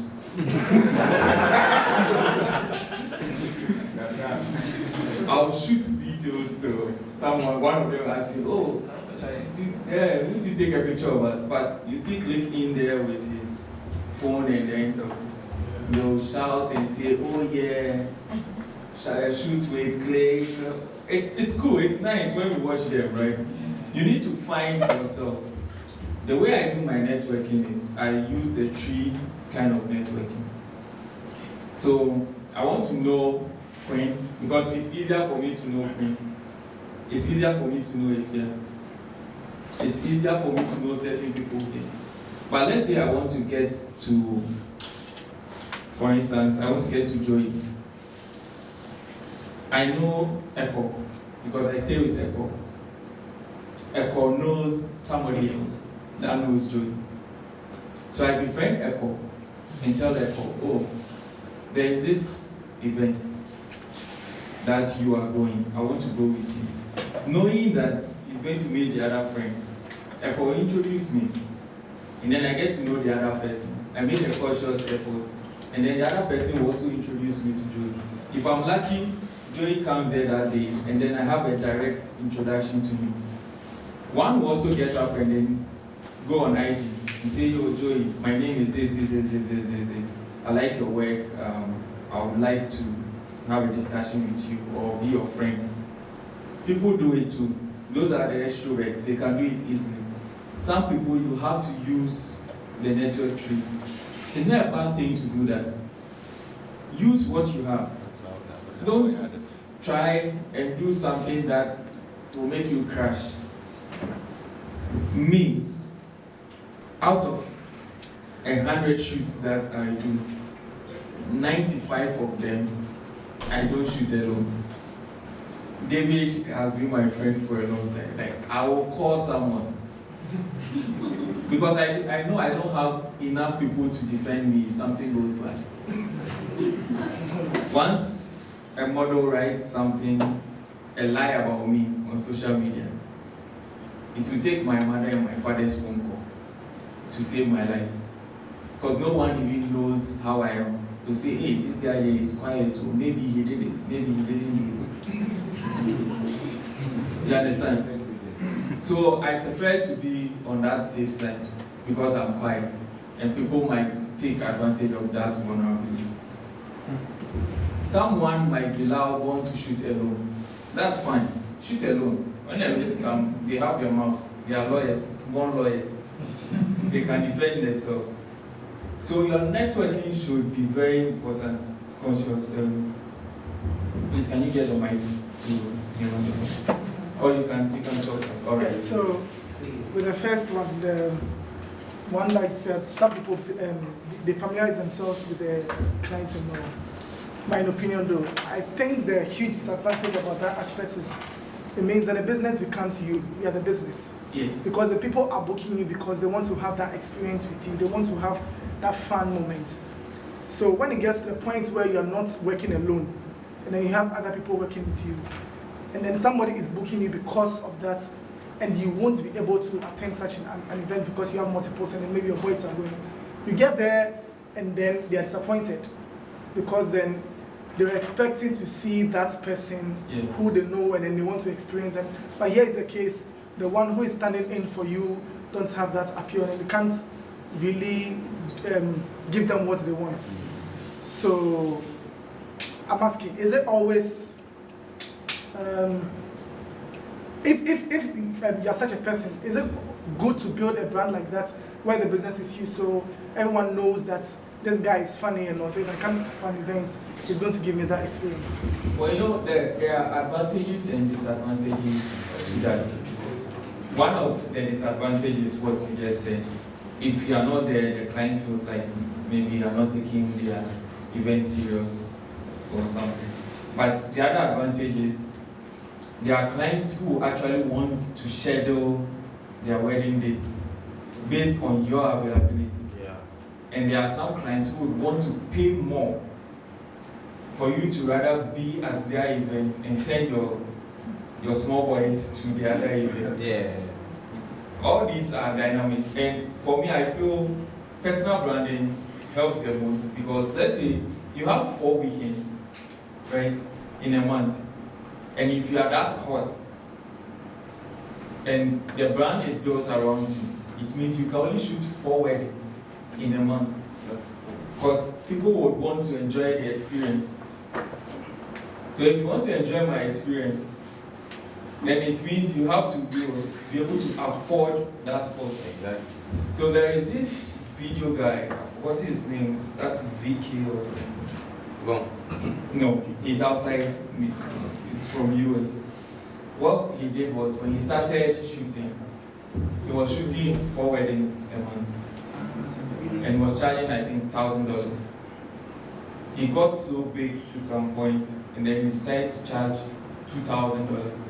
I'll shoot details to someone. One of them asks you, oh, won't you take a picture of us? But you see Click in there with his phone, and then you'll shout and say, oh yeah, shall I shoot with Clay? It's cool, it's nice when you watch them, right? You need to find yourself. The way I do my networking is I use the tree kind of networking. So I want to know Queen because it's easier for me to know Queen. It's easier for me to know Ifya. it's easier for me to know certain people here. But let's say I want to get to, for instance, I want to get to Joey. I know Echo because I stay with Echo. Echo knows somebody else that knows Joey. So I befriend Echo and tell Echo, oh, there is this event that you are going. I want to go with you. Knowing that he's going to meet the other friend, Echo will introduce me. And then I get to know the other person. I make a cautious effort. And then the other person will also introduce me to Joey. If I'm lucky, Joey comes there that day, and then I have a direct introduction to him. One will also get up and then go on IG and say, yo, Joey, my name is this. I like your work. I would like to have a discussion with you or be your friend. People do it too. Those are the extroverts. They can do it easily. Some people, you have to use the network tree. It's not a bad thing to do that. Use what you have. Don't try and do something that will make you crash. Me, out of 100 shoots that I do, 95 of them, I don't shoot alone. David has been my friend for a long time. Like, I will call someone. Because I know I don't have enough people to defend me if something goes bad. Once a model writes something, a lie about me on social media, it will take my mother and my father's phone call to save my life. Because no one even knows how I am. To say, hey, this guy here is quiet, or maybe he did it, maybe he didn't do it. You understand? So I prefer to be on that safe side because I'm quiet and people might take advantage of that vulnerability. Someone might be loud, want to shoot alone. That's fine. Shoot alone. When the police come, they have their mouth. They are lawyers, born lawyers. They can defend themselves. So your networking should be very important, conscious. Please, can you get the mic to or you can talk. All right. So with the first one, the one like said, some people they familiarize themselves with the clients and all. My opinion, though, I think the huge disadvantage about that aspect is it means that the business becomes you are the business. Yes. Because the people are booking you because they want to have that experience with you. They want to have that fun moment. So when it gets to the point where you are not working alone, and then you have other people working with you, and then somebody is booking you because of that, and you won't be able to attend such an event because you have multiples and then maybe your boys are going. You get there and then they are disappointed because then they're expecting to see that person who they know and then they want to experience them. But here is the case, the one who is standing in for you don't have that appeal and you can't really give them what they want. So I'm asking, is it always if you're such a person, is it good to build a brand like that where the business is you so everyone knows that this guy is funny and also if I come to fun events, he's going to give me that experience? Well, you know, there are advantages and disadvantages to that. One of the disadvantages is what you just said. If you are not there, the client feels like maybe you are not taking their event serious or something. But the other advantage is there are clients who actually want to schedule their wedding date based on your availability. Yeah. And there are some clients who would want to pay more for you to rather be at their event and send your small boys to the other event. Yeah. All these are dynamics. And for me, I feel personal branding helps the most because let's say you have 4 weekends, right, in a month. And if you are that hot and the brand is built around you, it means you can only shoot 4 weddings in a month. Because people would want to enjoy the experience. So if you want to enjoy my experience, then it means you have to be able to afford that spot. Exactly. So there is this video guy, I forgot his name, starts with VK or something. Go. No, he's outside, he's from US. What he did was when he started shooting, He was shooting 4 weddings a month. And he was charging, I think, $1,000. He got so big to some point, and then he decided to charge $2,000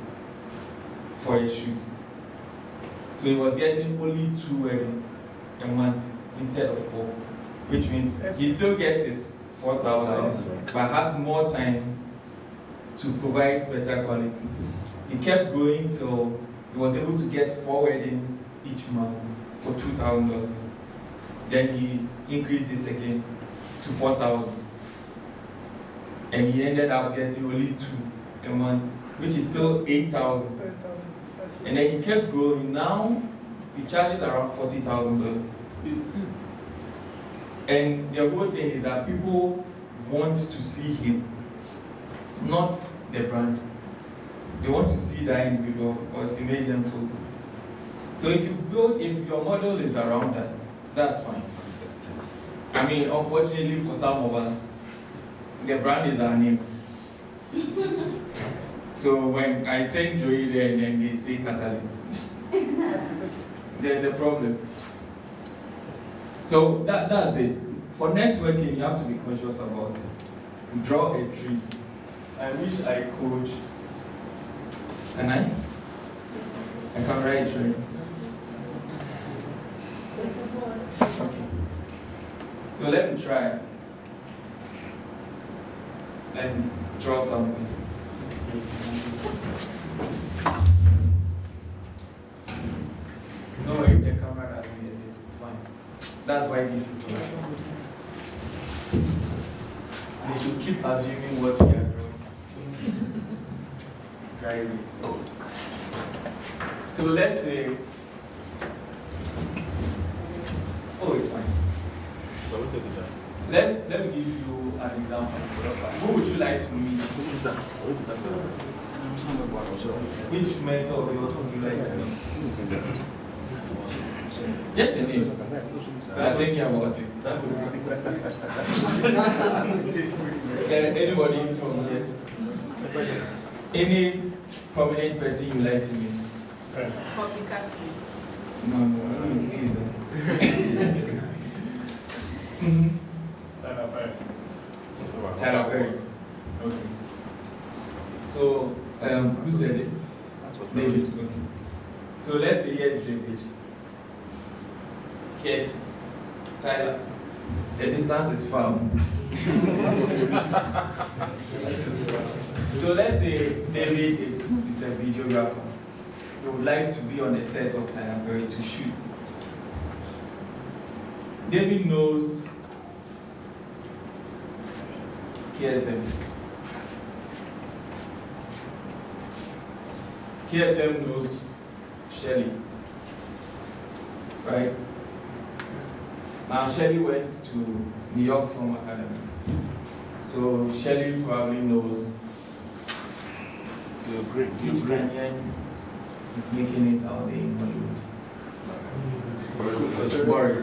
for a shoot. So he was getting only 2 weddings a month instead of 4, which means he still gets his 4,000, but has more time to provide better quality. He kept going till he was able to get 4 weddings each month for $2,000. Then he increased it again to 4,000. And he ended up getting only 2 a month, which is still 8,000. And then he kept growing. Now he charges around $40,000. And the whole thing is that people want to see him, not the brand. They want to see that individual because he makes them feel good. So if your model is around that, that's fine. I mean, unfortunately for some of us, the brand is our name. So when I send Joey there and then they say Catalyst, there's a problem. So that's it. For networking, you have to be conscious about it. Draw a tree. I wish I could. Can I? I can write a tree. Okay. So let me try. Let me draw something. No, if the camera doesn't get it, it's fine. That's why these people are. They should keep assuming what we are drawing. Try this. So let's say. Oh, it's fine. Let me give you an example. Who would you like to meet? Which mentor of yours would you like to meet? Just a name. We are thinking about it. Anybody from here? Any prominent person you like to meet? No, it's easy. Tyler Perry. Okay. So, who said it? David. Okay. So let's say here's David. Here's Tyler. The distance is far. So let's say David is a videographer. He would like to be on the set of Tyler Perry to shoot. David knows KSM. KSM knows Shelley, right? Now Shelley went to New York Film Academy. So Shelley probably knows which Ghanaian is making it out there in Hollywood. Boris.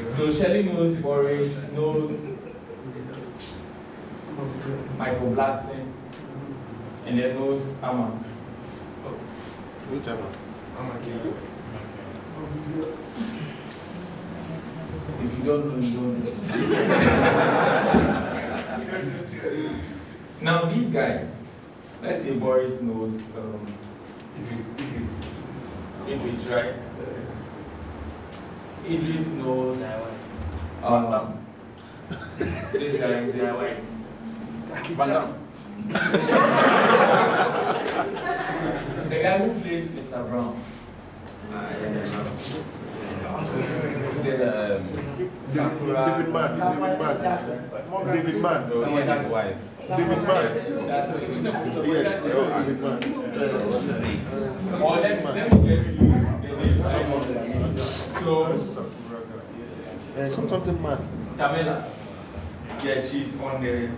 So Shelley knows Boris, knows Michael Blackson, and then knows Amma. Which Amma? If you don't know, you don't know. Now these guys, let's say Boris knows Idris, right? Idris knows this guy is white. The guy who plays Mr. Brown. Sakura. David Mann. David Mann. His wife. David Mann. Yes, David Mann. Or let me just use the name Simon. So, Something mad. Tamela. Yes, she's on the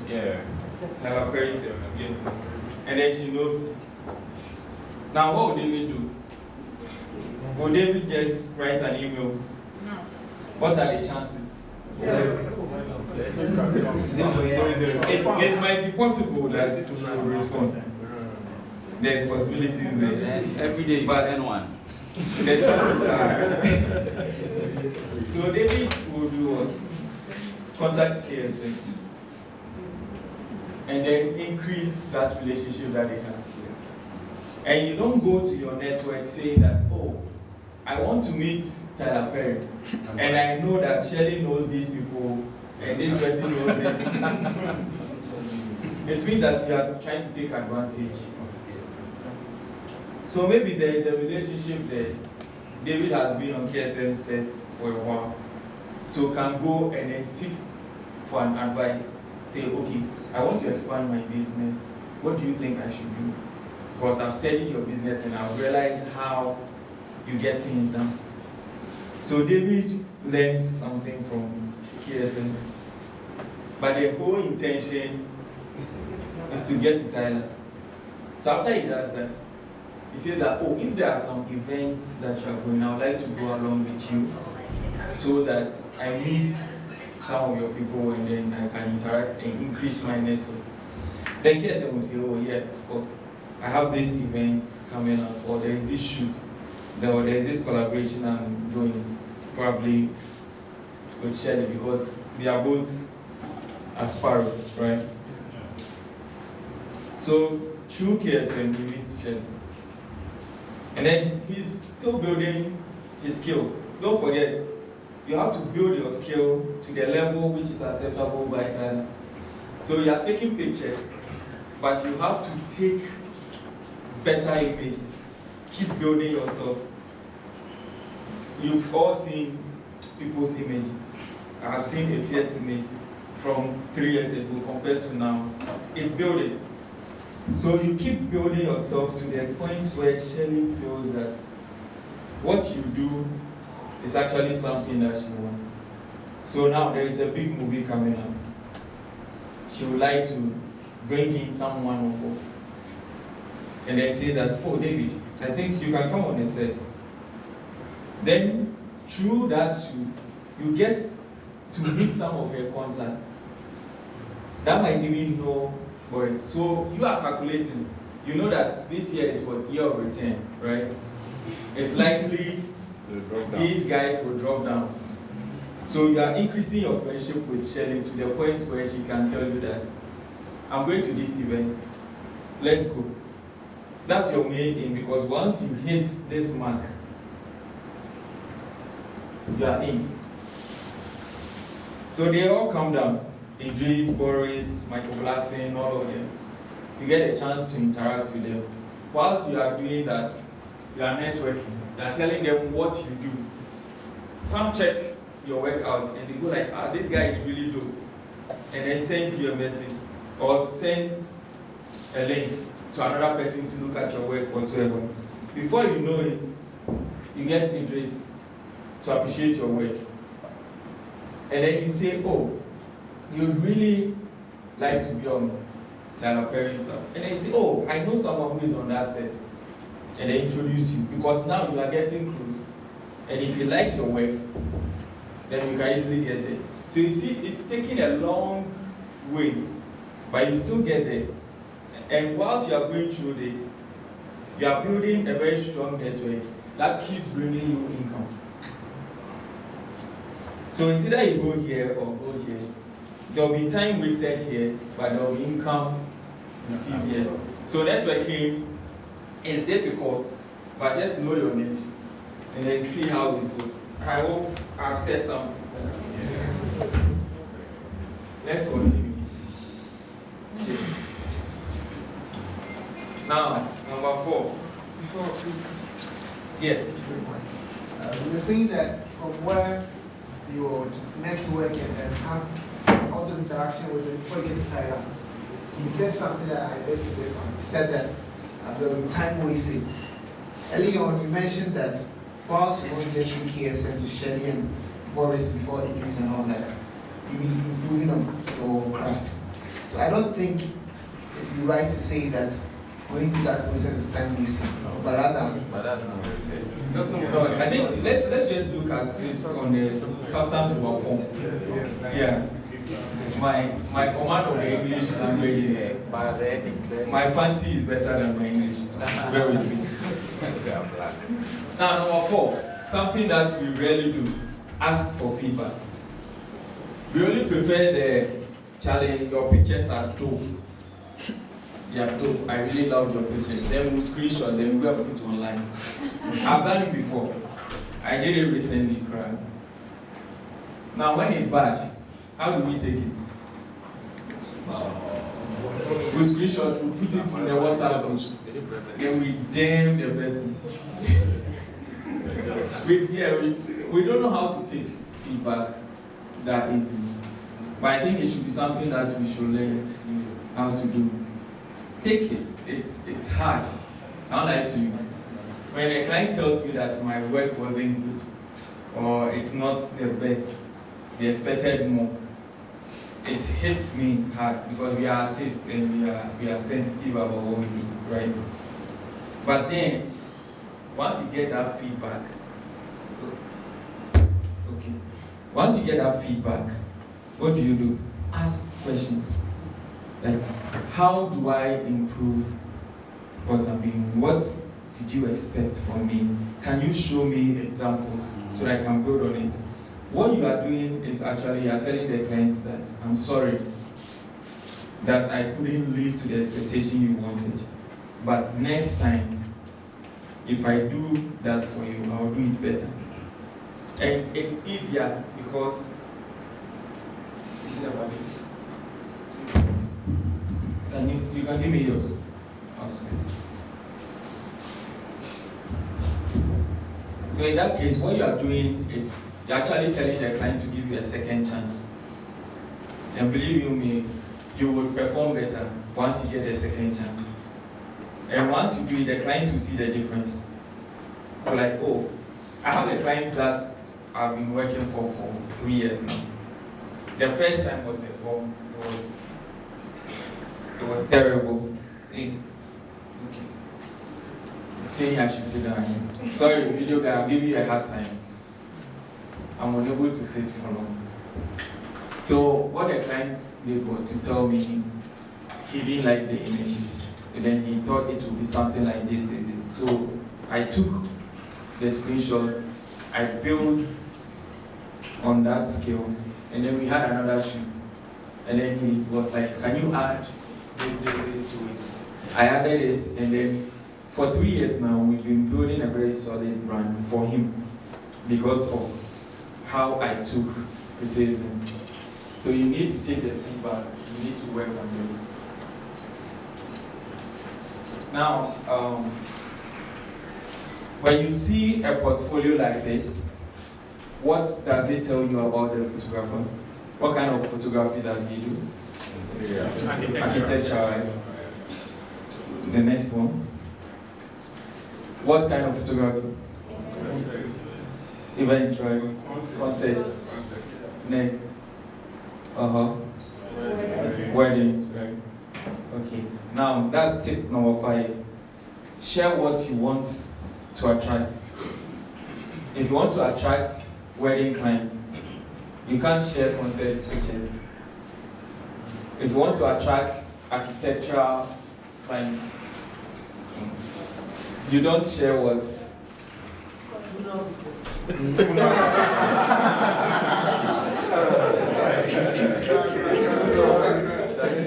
Tyler Perry set again. And then she knows. Now, what would David do? Would David just write an email? No. What are the chances? It might be possible that he will respond. there's possibilities there. And every day you But- send one. The chances are. So David will do what? Contact KSM. And then increase that relationship that they have. And you don't go to your network saying that, oh, I want to meet Tyler Perry. And I know that Shelley knows these people and this person knows this. It means that you are trying to take advantage. So maybe there is a relationship there. David has been on KSM sets for a while. So can go and then seek for an advice. Say, okay, I want to expand my business. What do you think I should do? Because I've studied your business and I've realized how you get things done. So David learns something from KSM. But the whole intention is to get to Tyler. So after he does that, he says that, oh, if there are some events that you are going, I would like to go along with you so that I meet some of your people and then I can interact and increase my network. Then KSM will say, oh yeah, of course, I have this event coming up, or there is this shoot, or there is this collaboration I'm doing, probably with Shelley, because they are both at Sparrow, right? So through KSM, he meets Shelley. And then he's still building his skill. Don't forget, you have to build your skill to the level which is acceptable by Tyler. So you are taking pictures, but you have to take better images. Keep building yourself. You've all seen people's images. I have seen a fierce images from 3 years ago compared to now. It's building. So you keep building yourself to the point where Shelley feels that what you do is actually something that she wants. So now there is a big movie coming up. She would like to bring in someone on board. And then says that, oh David, I think you can come on the set. Then through that shoot, you get to meet some of her contacts that might even know Boris. So you are calculating. You know that this year is what? Year of return, right? It's likely these guys will drop down. So you are increasing your friendship with Shelley to the point where she can tell you that I'm going to this event. Let's go. That's your main aim, because once you hit this mark, you are in. So they all come down. Idris, Boris, Michael Blackson, all of them. You get a chance to interact with them. Whilst you are doing that, you are networking. You are telling them what you do. Some check your work out and they go like, ah, this guy is really dope. And then send you a message or send a link to another person to look at your work whatsoever. Before you know it, you get Idris to appreciate your work. And then you say, oh, you'd really like to be on Tyler Perry stuff. And then you say, oh, I know someone who is on that set. And they introduce you, because now you are getting close. And if he likes your work, then you can easily get there. So you see, it's taking a long way, but you still get there. And whilst you are going through this, you are building a very strong network that keeps bringing you income. So it's either you go here or go here. There will be time wasted here, but there will be income received here. So networking is difficult, but just know your niche and then see how it goes. I hope I've said something. Let's continue. Now, number 4. Before, please. Yeah. You're saying that from where you network and then have all those interaction with them before you get to Tyler. He said something that I beg to differ. He said that there will be time wasted. Earlier on, you mentioned that whilst you won't get through KSM to Shelley and Boris before Idris and all that, you'll be improving on your craft. So I don't think it would be right to say that going through that process is time wasting, but rather. But that's not what I said. No, I think let's just look at it on the substance over form. Yeah. My command of the English language is, my fancy is better than my English. So bear with me. Now, number 4, something that we rarely do, ask for feedback. We only prefer the challenge, your pictures are dope. They are dope. I really love your pictures. Then we'll screenshot, then we'll put it online. I've done it before. I did it recently, crap. Now, when it's bad, how do we take it? We screenshot, we put it in the WhatsApp group, then we damn the person. we don't know how to take feedback that easily. But I think it should be something that we should learn how to do. Take it. It's hard. I'll lie to you. When a client tells me that my work wasn't good or it's not the best, they expected more, it hits me hard because we are artists and we are sensitive about what we do, right? But then, once you get that feedback, once you get that feedback, what do? Ask questions. Like, how do I improve what I'm doing? What did you expect from me? Can you show me examples so that I can build on it? What you are doing is actually, you are telling the clients that I'm sorry that I couldn't live to the expectation you wanted. But next time, if I do that for you, I'll do it better. And it's easier because you can give me yours. Also. So in that case, what you are doing is you're actually telling the client to give you a second chance. And believe you me, you will perform better once you get a second chance. And once you do it, the client will see the difference. You're like, oh, I have a client that I've been working for 3 years now. The first time was a bomb. It was terrible. Okay. Saying I should sit down. Sorry, video guy, I'll give you a hard time. I'm unable to sit for long. So what the client did was to tell me he didn't like the images. And then he thought it would be something like this. So I took the screenshots, I built on that scale, and then we had another shoot. And then he was like, can you add this to it? I added it, and then for 3 years now, we've been building a very solid brand for him because of how I took criticism. So you need to take the feedback, you need to work on it. Now, when you see a portfolio like this, what does it tell you about the photographer? What kind of photography does he do? Architecture, right? The next one. What kind of photography? Events, right? Concerts. Next. Weddings, right? Okay. Now, that's tip number 5. Share what you want to attract. If you want to attract wedding clients, you can't share concert pictures. If you want to attract architectural clients, you don't share what? So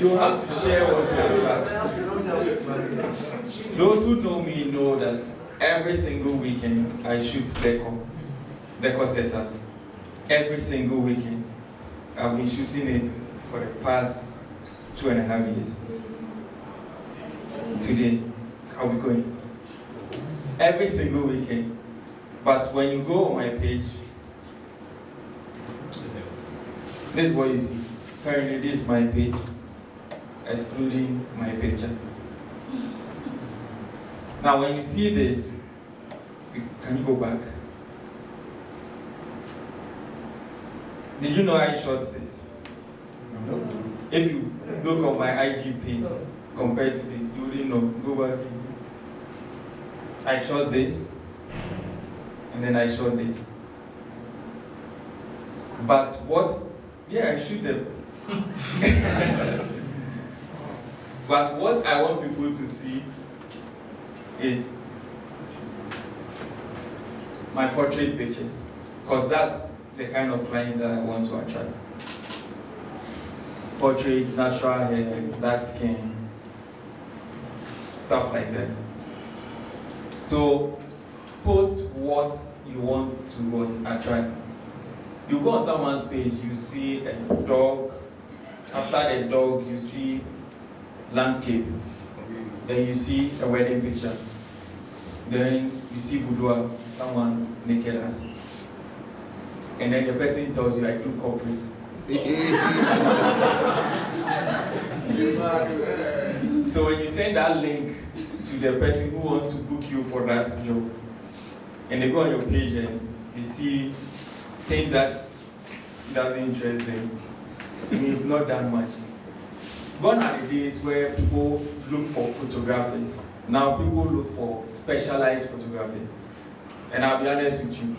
you have to share what you attract. Those who know me know that every single weekend I shoot decor setups. Every single weekend. I've been shooting it for the past 2.5 years. Today, I'll be going. Every single weekend. But when you go on my page, this is what you see. Currently, this is my page, excluding my picture. Now, when you see this, can you go back? Did you know I shot this? No. If you look on my IG page compared to this, you wouldn't know. Go back. I shot this, and then I shot this. But what? Yeah, I shoot them. But what I want people to see is my portrait pictures, because that's the kind of clients that I want to attract. Portrait, natural hair, dark skin, stuff like that. So post what you want to attract. You go on someone's page, you see a dog. After the dog, you see landscape. Then you see a wedding picture. Then you see boudoir, someone's naked ass. And then the person tells you, I do corporate. So when you send that link to the person who wants to book you for that job, and they go on your page and they see things that doesn't interest them, I mean, you've not done much. Gone are the days where people look for photographers. Now people look for specialized photographers. And I'll be honest with you,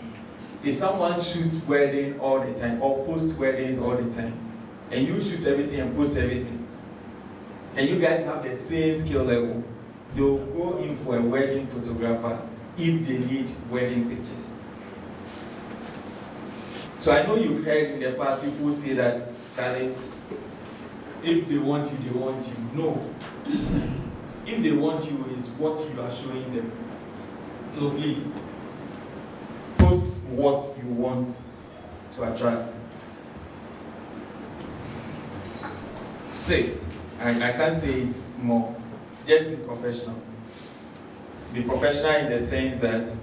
if someone shoots wedding all the time or posts weddings all the time, and you shoot everything and post everything, and you guys have the same skill level, they'll go in for a wedding photographer if they need wedding pictures. So I know you've heard in the past people say that, Charlie, if they want you, they want you. No. If they want you, is what you are showing them. So please, post what you want to attract. 6, I can't say it more, just be professional. Be professional in the sense that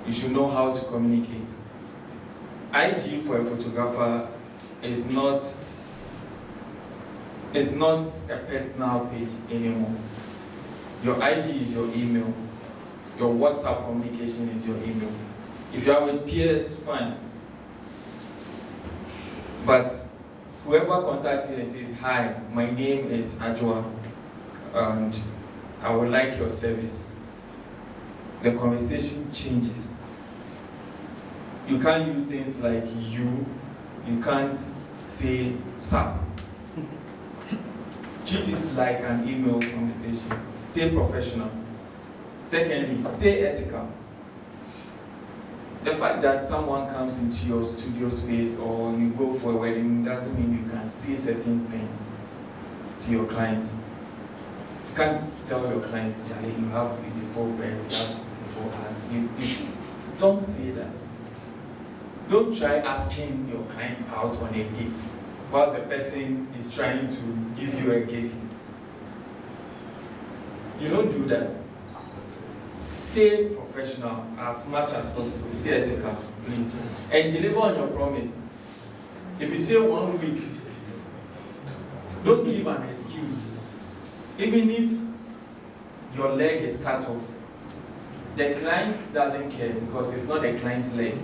you should know how to communicate. IG for a photographer is not a personal page anymore. Your ID is your email. Your WhatsApp communication is your email. If you are with peers, fine. But whoever contacts you and says, hi, my name is Ajwa, and I would like your service, the conversation changes. You can't use things like you can't say sir. Treat it like an email conversation. Stay professional. Secondly, stay ethical. The fact that someone comes into your studio space or you go for a wedding doesn't mean you can say certain things to your client. You can't tell your clients, Charlie, you have beautiful breasts, you have beautiful ass. You don't say that. Don't try asking your client out on a date because the person is trying to give you a gig. You don't do that. Stay professional as much as possible. Stay ethical, please. And deliver on your promise. If you say 1 week, don't give an excuse. Even if your leg is cut off, the client doesn't care because it's not the client's leg.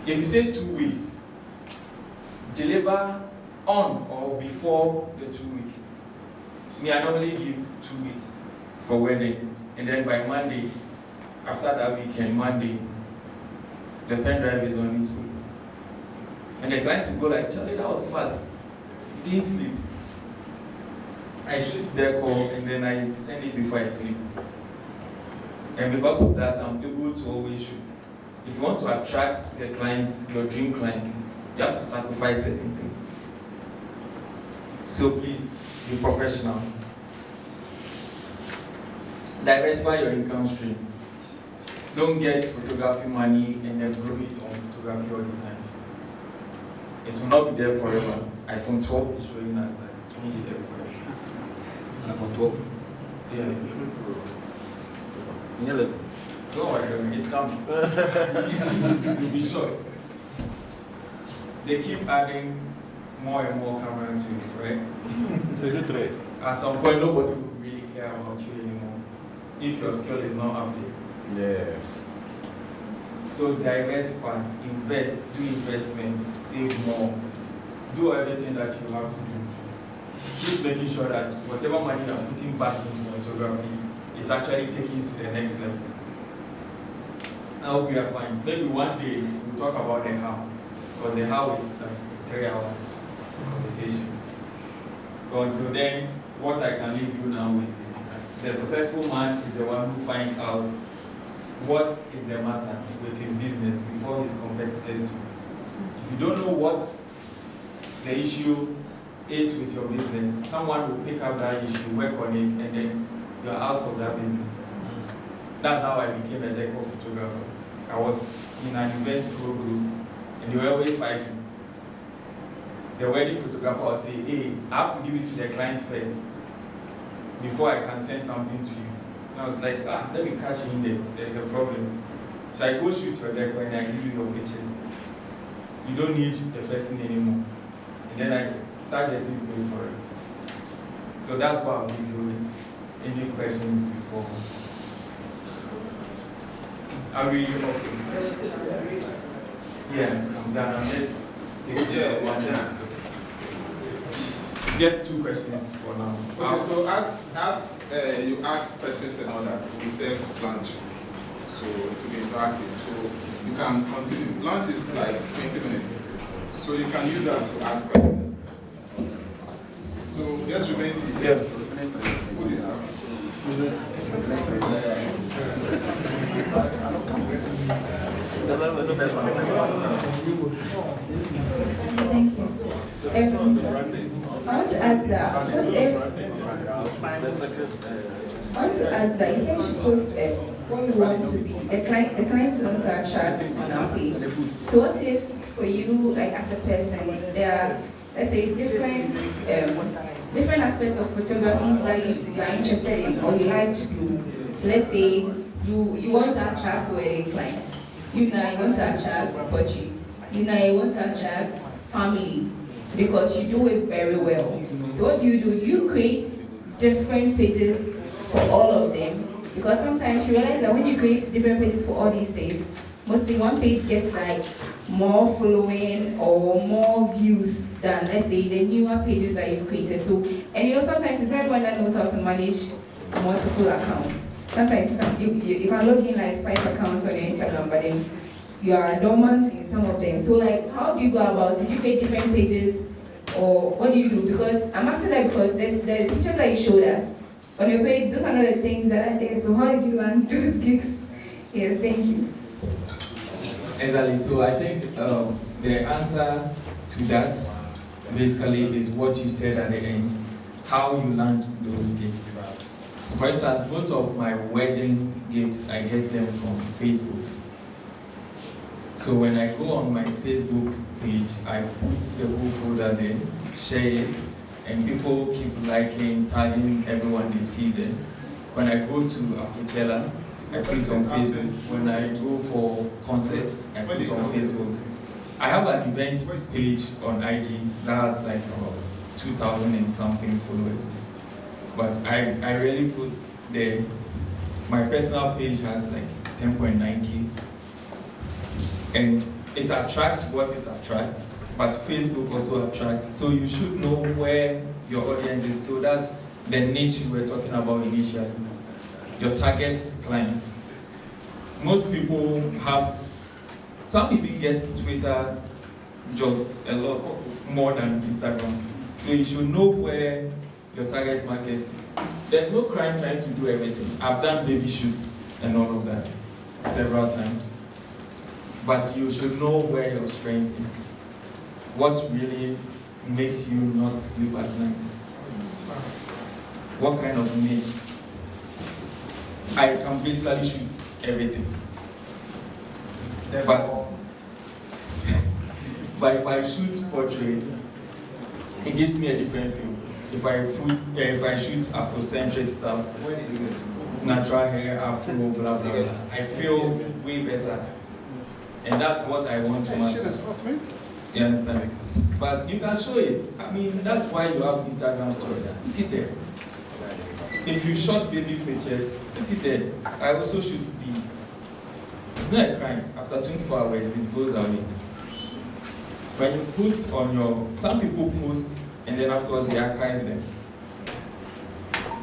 If you say 2 weeks, deliver on or before the 2 weeks. Me, I normally give 2 weeks for wedding. And then by Monday, after that weekend, Monday, the pen drive is on its way. And the clients will go like, Charlie, that was fast. You didn't sleep. I shoot their call and then I send it before I sleep. And because of that, I'm able to always shoot. If you want to attract the clients, your dream clients, you have to sacrifice certain things. So please, be professional. Diversify your income stream. Don't get photography money and then grow it on photography all the time. It will not be there forever. iPhone 12 is showing us that it won't be there forever. iPhone 12? Yeah. 11. Don't worry, it's coming. You'll be shocked. They keep adding more and more camera into it, right? It's a good trade. At some point, nobody will really care about you anymore if your skill is not up there. Yeah. So diversify, invest, do investments, save more, do everything that you have to do. Keep making sure that whatever money you're putting back into photography is actually taking you to the next level. I hope you are fine. Maybe one day we'll talk about the how, because the how is 3-hour conversation. But until then, what I can leave you now with is the successful man is the one who finds out what is the matter with his business before his competitors do. If you don't know what the issue is with your business, someone will pick up that issue, work on it, and then you're out of that business. That's how I became a decor photographer. I was in an event pro group, and they were always fighting. The wedding photographer will say, hey, I have to give it to the client first before I can send something to you. And I was like, let me catch you in there. There's a problem. So I go shoot your decor and I give you your pictures. You don't need the person anymore. And then I start getting paid for it. So that's what I'll give you with. Any questions before? Are we okay? Yeah, I'm done. I'm just taking 1 minute. Just 2 questions for now. Okay, so as you ask questions and all that, we serve lunch. So to be interactive. So you can continue. Lunch is like 20 minutes. So you can use that to ask questions. So just remain seated. Yeah. Who is that? Thank you. I want to ask that. I want to ask that if you should post what we want to be, the clients want to attract on our page. So what if for you, like as a person, there are, let's say, different aspects of photography that you are interested in or you like to do. So let's say you want to attract wedding clients. You want to attract portraits. You want to attract family because you do it very well. So what do? You create different pages for all of them? Because sometimes you realize that when you create different pages for all these things, mostly one page gets like more following or more views than, let's say, the newer pages that you've created. So, and sometimes it's not everyone that knows how to manage multiple accounts. Sometimes you can log in like 5 accounts on your Instagram, but then you are dormant in some of them. So like, how do you go about it? Do you create different pages or what do you do? Because I'm asking that because the pictures that you showed us on your page, those are not the things that are there. So how did you land those gigs? Yes, thank you. Exactly. So I think the answer to that basically is what you said at the end, how you land those gigs. So for instance, most of my wedding gigs, I get them from Facebook. So when I go on my Facebook page, I put the whole folder there, share it, and people keep liking, tagging everyone they see there. When I go to Afrochella, I put it on Facebook. When I go for concerts, I put it on Facebook. I have an event page on IG that has like about 2,000 and something followers. But I rarely post there. My personal page has like 10.9K. And it attracts what it attracts, but Facebook also attracts. So you should know where your audience is. So that's the niche we were talking about initially. Your target clients. Most people have, some even get Twitter jobs a lot more than Instagram. So you should know where your target market is. There's no crime trying to do everything. I've done baby shoots and all of that several times. But you should know where your strength is. What really makes you not sleep at night? What kind of niche? I can basically shoot everything. But if I shoot portraits, it gives me a different feel. If I shoot Afrocentric stuff, natural hair, Afro, blah, blah, blah, I feel way better. And that's what I want to master. You understand? But you can show it. I mean, that's why you have Instagram stories. Put it there. If you shot baby pictures, put it there. I also shoot these. It's not a crime. After 24 hours, it goes away. When you post on your, some people post and then afterwards they archive them.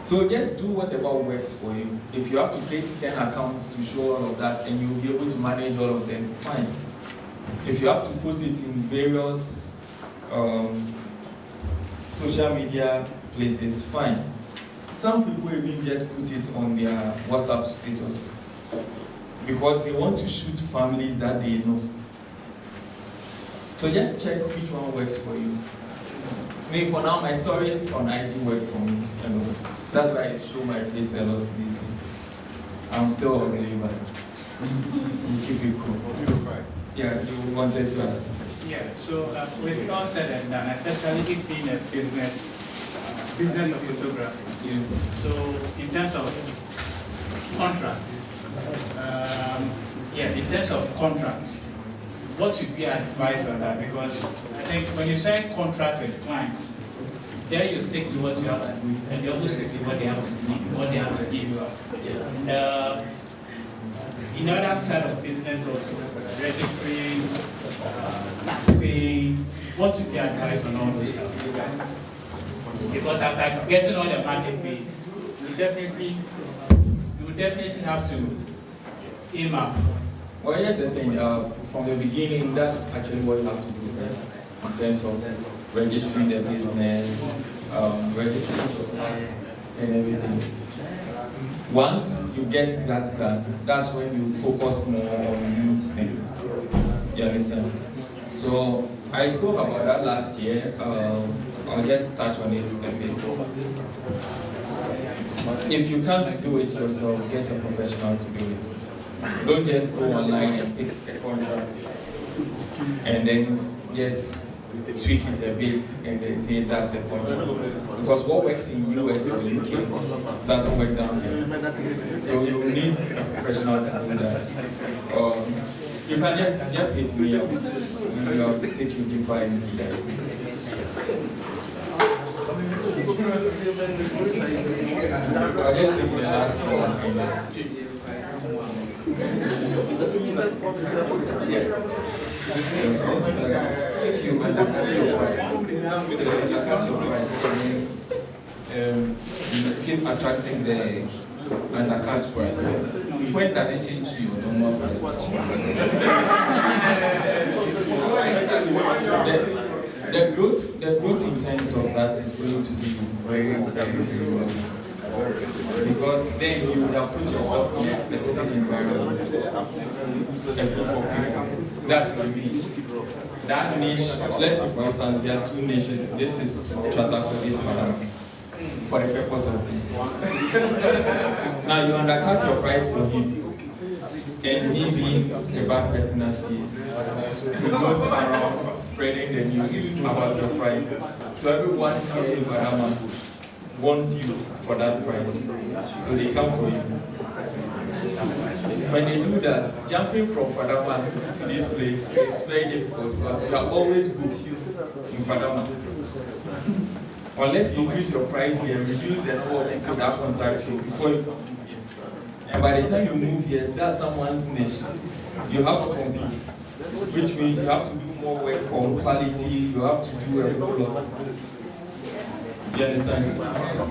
So just do whatever works for you. If you have to create 10 accounts to show all of that and you'll be able to manage all of them, fine. If you have to post it in various social media places, fine. Some people even just put it on their WhatsApp status because they want to shoot families that they know. So just check which one works for you. Me, for now, my stories on IG work for me a lot. That's why I show my face a lot these days. I'm still ugly, but you keep it cool. Yeah, you wanted to ask. Yeah, so with all said and done, especially it being a business of photography. Yeah. So in terms of contract, in terms of contract, what should be advice on that? Because I think when you sign contract with clients, there you stick to what you have to do, and you also stick to what they have to do, what they have to give you up. In other side of business also, registering, taxing, what should be advice on all those stuff? Because after getting all the market base, you definitely have to aim up. Well, here's the thing, from the beginning, that's actually what you have to do first, in terms of registering the business, registering your tax and everything. Once you get that done, that's when you focus more on these things. You understand? So, I spoke about that last year. I'll just touch on it a bit. If you can't do it yourself, get a professional to do it. Don't just go online and pick a contract and then just tweak it a bit and then say that's a contract. Because what works in US or UK doesn't work down here. So you need a professional to do that. You can just hit me up and I'll take you deeper into that. I'll just take the last one. If you undercut your price, you keep attracting the undercut price. When does it change to your normal price? The growth in terms of that is going to be very, very low. Because then you would have put yourself in a specific environment, a group of people. That's your niche. That niche, let's say for instance, there are two niches. This is transactor, this madam, for the purpose of this. Now you undercut your price for him, and he being a bad person as he is, he goes around spreading the news about your price. So everyone here in Vadama wants you for that price, so they come for you. When they do that, jumping from Fadama to this place is very difficult because you are always booked in Fadama. Unless you increase your price here, reduce the number of people that contact you before you come here. And by the time you move here, that's someone's niche. You have to compete, which means you have to do more work on quality, you have to do a whole lot. You understand?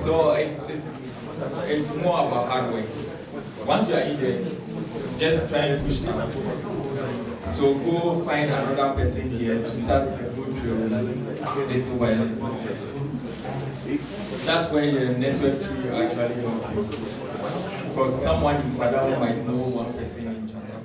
So it's more about hard work. Once you are in there, just try and push out. So go find another person here to start a good trail little by little. That's where your network tree actually helps you. Because someone in Fadama might know one person in China.